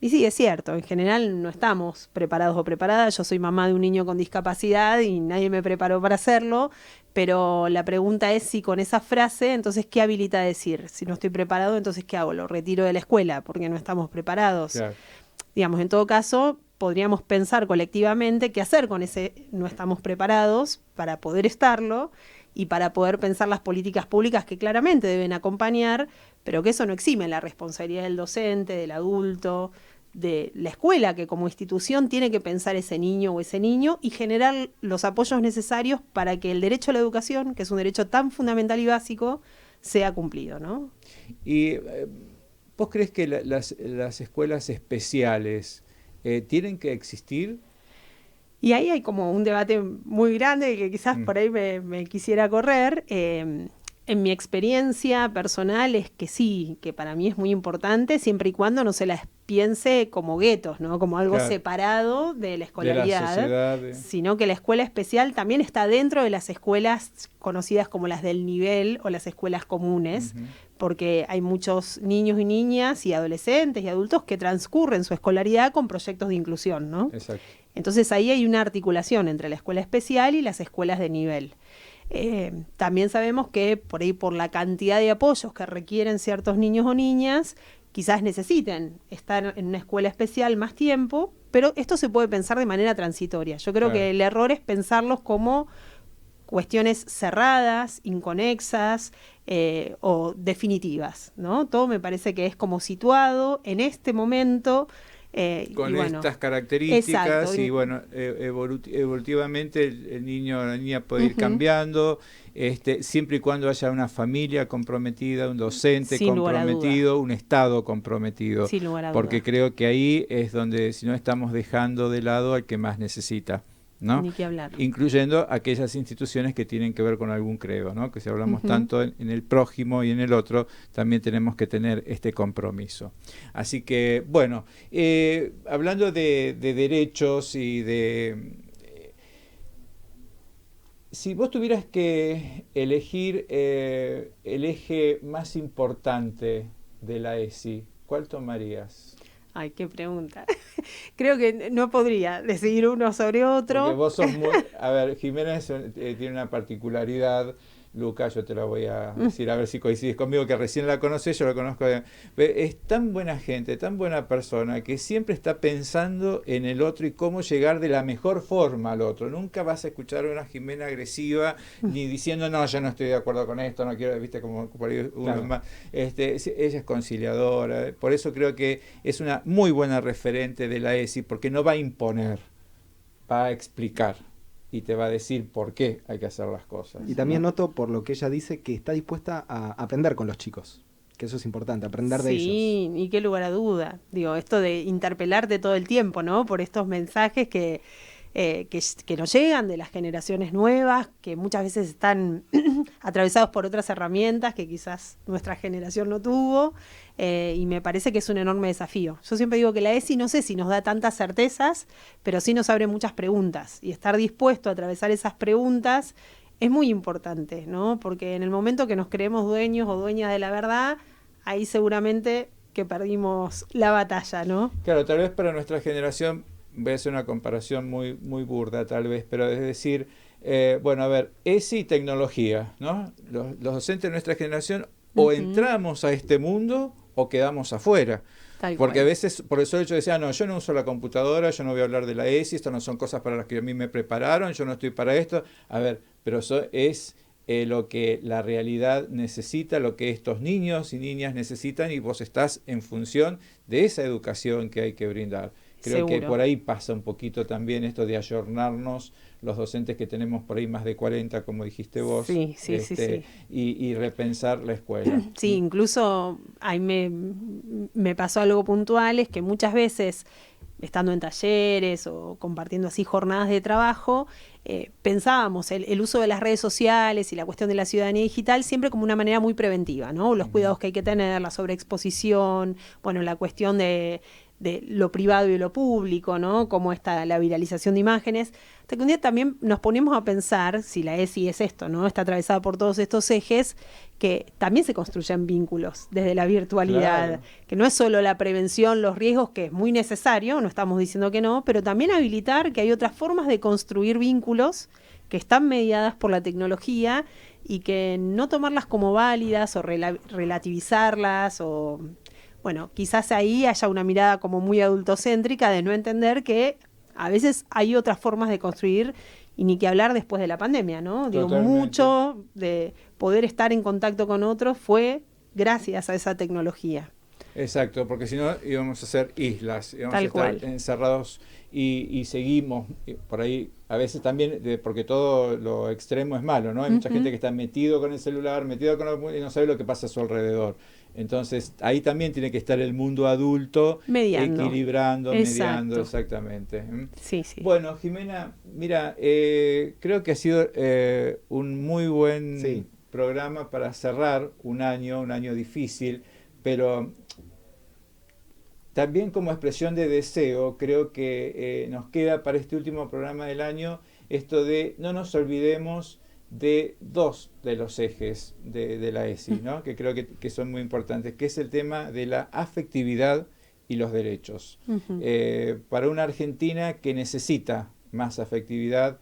Y sí, es cierto, en general no estamos preparados o preparadas. Yo soy mamá de un niño con discapacidad y nadie me preparó para hacerlo, pero la pregunta es si con esa frase, entonces, ¿qué habilita a decir? Si no estoy preparado, entonces, ¿qué hago? Lo retiro de la escuela porque no estamos preparados.
Claro.
Digamos, en todo caso, podríamos pensar colectivamente qué hacer con ese no estamos preparados para poder estarlo y para poder pensar las políticas públicas que claramente deben acompañar, pero que eso no exime la responsabilidad del docente, del adulto, de la escuela, que como institución tiene que pensar ese niño o ese niño y generar los apoyos necesarios para que el derecho a la educación, que es un derecho tan fundamental y básico, sea cumplido, ¿no?
¿Y vos crees que las escuelas especiales tienen que existir?
Y ahí hay como un debate muy grande que quizás por ahí me quisiera correr. En mi experiencia personal es que sí, que para mí es muy importante, siempre y cuando no se las piense como guetos, ¿no? Como algo separado de la escolaridad,
de la sociedad,
sino que la escuela especial también está dentro de las escuelas conocidas como las del nivel o las escuelas comunes, porque hay muchos niños y niñas y adolescentes y adultos que transcurren su escolaridad con proyectos de inclusión, ¿no?
Exacto.
Entonces ahí hay una articulación entre la escuela especial y las escuelas de nivel. También sabemos que por ahí, por la cantidad de apoyos que requieren ciertos niños o niñas, quizás necesiten estar en una escuela especial más tiempo, pero esto se puede pensar de manera transitoria. Yo creo que el error es pensarlos como cuestiones cerradas, inconexas o definitivas, ¿no? Todo me parece que es como situado en este momento.
Con estas características, y bueno, evolutivamente el niño o la niña puede ir cambiando, siempre y cuando haya una familia comprometida, un docente comprometido, un Estado comprometido, porque creo que ahí es donde, si no, estamos dejando de lado al que más necesita, ¿no?
Ni que hablar.
Incluyendo aquellas instituciones que tienen que ver con algún credo, ¿no? Que si hablamos tanto en el prójimo y en el otro, también tenemos que tener este compromiso. Así que, bueno, hablando de derechos y de... si vos tuvieras que elegir el eje más importante de la ESI, ¿cuál tomarías?
Ay, qué pregunta. Creo que no podría decidir uno sobre otro.
Porque vos sos muy... A ver, Jiménez tiene una particularidad. Lucas, yo te la voy a decir, a ver si coincides conmigo, que recién la conoces, yo la conozco. Es tan buena gente, tan buena persona, que siempre está pensando en el otro y cómo llegar de la mejor forma al otro. Nunca vas a escuchar a una Jimena agresiva, ni diciendo, no, yo no estoy de acuerdo con esto, no quiero, viste, como por ahí uno más. Ella es conciliadora, por eso creo que es una muy buena referente de la ESI, porque no va a imponer, va a explicar. Y te va a decir por qué hay que hacer las cosas.
Y también noto, por lo que ella dice, que está dispuesta a aprender con los chicos. Que eso es importante, aprender de ellos.
Sí, ni qué lugar a duda. Digo, esto de interpelarte todo el tiempo, ¿no? Por estos mensajes que nos llegan de las generaciones nuevas, que muchas veces están atravesados por otras herramientas que quizás nuestra generación no tuvo, y me parece que es un enorme desafío. Yo siempre digo que la ESI no sé si nos da tantas certezas, pero sí nos abre muchas preguntas, y estar dispuesto a atravesar esas preguntas es muy importante, ¿no? Porque en el momento que nos creemos dueños o dueñas de la verdad, ahí seguramente que perdimos la batalla, ¿no?
Claro, tal vez para nuestra generación, voy a hacer una comparación muy, muy burda tal vez, pero es decir, bueno, a ver, ESI y tecnología, ¿no? Los docentes de nuestra generación o entramos a este mundo o quedamos afuera.
Tal
Porque
cual.
a veces, por el solo hecho de decir, no, yo no uso la computadora, yo no voy a hablar de la ESI, esto no son cosas para las que a mí me prepararon, yo no estoy para esto. A ver, pero eso es lo que la realidad necesita, lo que estos niños y niñas necesitan, y vos estás en función de esa educación que hay que brindar. Creo que
Seguro.
por ahí pasa un poquito también esto de ayornarnos los docentes que tenemos por ahí más de 40, como dijiste vos,
Sí, sí, sí.
Y repensar la escuela.
Sí, incluso ahí me pasó algo puntual, es que muchas veces, estando en talleres o compartiendo así jornadas de trabajo, pensábamos el uso de las redes sociales y la cuestión de la ciudadanía digital siempre como una manera muy preventiva, ¿no? Los cuidados que hay que tener, la sobreexposición, bueno, la cuestión de lo privado y lo público, ¿no? Cómo está la viralización de imágenes. Hasta que un día también nos ponemos a pensar, si la ESI es esto, ¿no? Está atravesada por todos estos ejes, que también se construyen vínculos desde la virtualidad,
Claro.
que no es solo la prevención, los riesgos, que es muy necesario, no estamos diciendo que no, pero también habilitar que hay otras formas de construir vínculos que están mediadas por la tecnología y que no tomarlas como válidas o relativizarlas o... Bueno, quizás ahí haya una mirada como muy adultocéntrica de no entender que a veces hay otras formas de construir y ni que hablar después de la pandemia, ¿no? Digo,
Totalmente.
mucho de poder estar en contacto con otros fue gracias a esa tecnología.
Exacto, porque si no íbamos a ser islas, íbamos
Tal
a estar
cual.
encerrados y seguimos por ahí, a veces también, porque todo lo extremo es malo, ¿no? Hay mucha gente que está metido con el celular, metido con y no sabe lo que pasa a su alrededor. Entonces, ahí también tiene que estar el mundo adulto,
Mediando.
equilibrando, mediando,
Exacto.
exactamente. ¿Mm?
Sí, sí.
Bueno, Jimena, mira, creo que ha sido un muy buen
Sí.
programa para cerrar un año difícil, pero también como expresión de deseo, creo que nos queda para este último programa del año esto de no nos olvidemos de dos de los ejes de la ESI, ¿no? Que creo que son muy importantes, que es el tema de la afectividad y los derechos.
Ujú.
Para una Argentina que necesita más afectividad,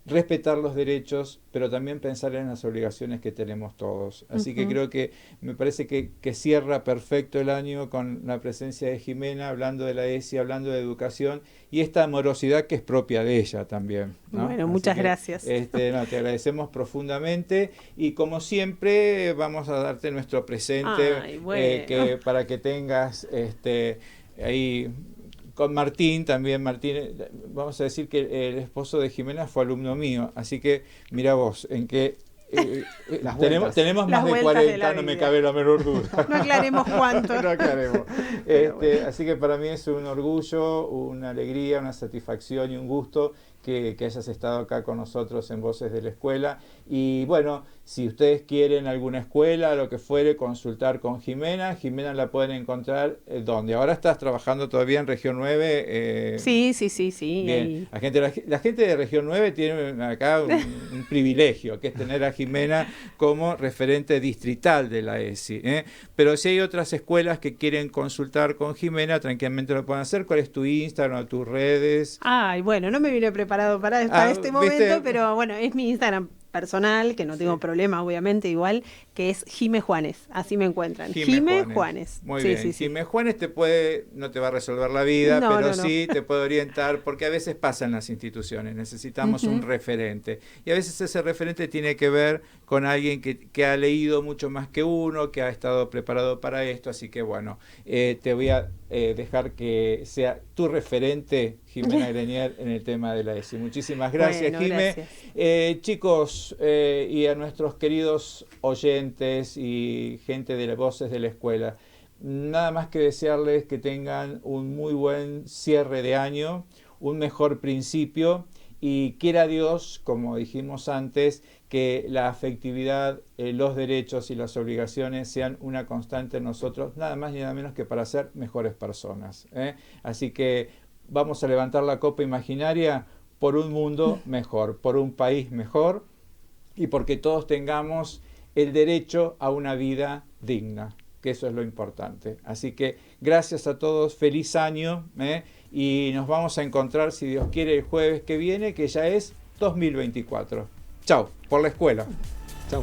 respetar los derechos, pero también pensar en las obligaciones que tenemos todos. Así que creo que me parece que cierra perfecto el año con la presencia de Jimena, hablando de la ESI, hablando de educación, y esta amorosidad que es propia de ella también, ¿no?
Bueno,
Así
muchas
que,
gracias.
no, te agradecemos profundamente, y como siempre vamos a darte nuestro presente,
Ay, bueno.
para que tengas ahí... Con Martín también, Martín, vamos a decir que el esposo de Jimena fue alumno mío, así que mira vos, en que
Las
tenemos
vueltas.
Las
más de
vueltas de
40,
la
no me
vida.
cabe la menor duda.
No aclaremos cuánto.
No aclaremos. Así que para mí es un orgullo, una alegría, una satisfacción y un gusto que hayas estado acá con nosotros en Voces de la Escuela. Y bueno, si ustedes quieren alguna escuela, lo que fuere, consultar con Jimena. Jimena la pueden encontrar donde. Ahora estás trabajando todavía en Región 9.
Sí.
Bien.
Ahí.
La gente de Región 9 tiene acá un privilegio, que es tener a Jimena como referente distrital de la ESI. Pero si hay otras escuelas que quieren consultar con Jimena, tranquilamente lo pueden hacer. ¿Cuál es tu Instagram o tus redes?
Ay, bueno, no me vine preparado para este
¿viste?
momento, pero bueno, es mi Instagram personal, que no tengo problema, obviamente, igual, que es Jime Juanes, así me encuentran. Jime Juanes.
Muy
Sí,
bien.
sí, sí.
Jime Juanes no te va a resolver la vida,
No,
pero
no, no.
sí te puede orientar, porque a veces pasa en las instituciones, necesitamos un referente. Y a veces ese referente tiene que ver con alguien que ha leído mucho más que uno, que ha estado preparado para esto, así que bueno, te voy a dejar que sea tu referente, Jimena Grenier, en el tema de la ESI. Muchísimas gracias,
Bueno,
Jime.
gracias.
Chicos, y a nuestros queridos oyentes y gente de las Voces de la Escuela, nada más que desearles que tengan un muy buen cierre de año, un mejor principio, y quiera Dios, como dijimos antes, que la afectividad, los derechos y las obligaciones sean una constante en nosotros, nada más ni nada menos que para ser mejores personas. Así que vamos a levantar la copa imaginaria por un mundo mejor, por un país mejor, y porque todos tengamos el derecho a una vida digna, que eso es lo importante. Así que gracias a todos, feliz año, y nos vamos a encontrar, si Dios quiere, el jueves que viene, que ya es 2024. Chau, por la escuela.
Chau.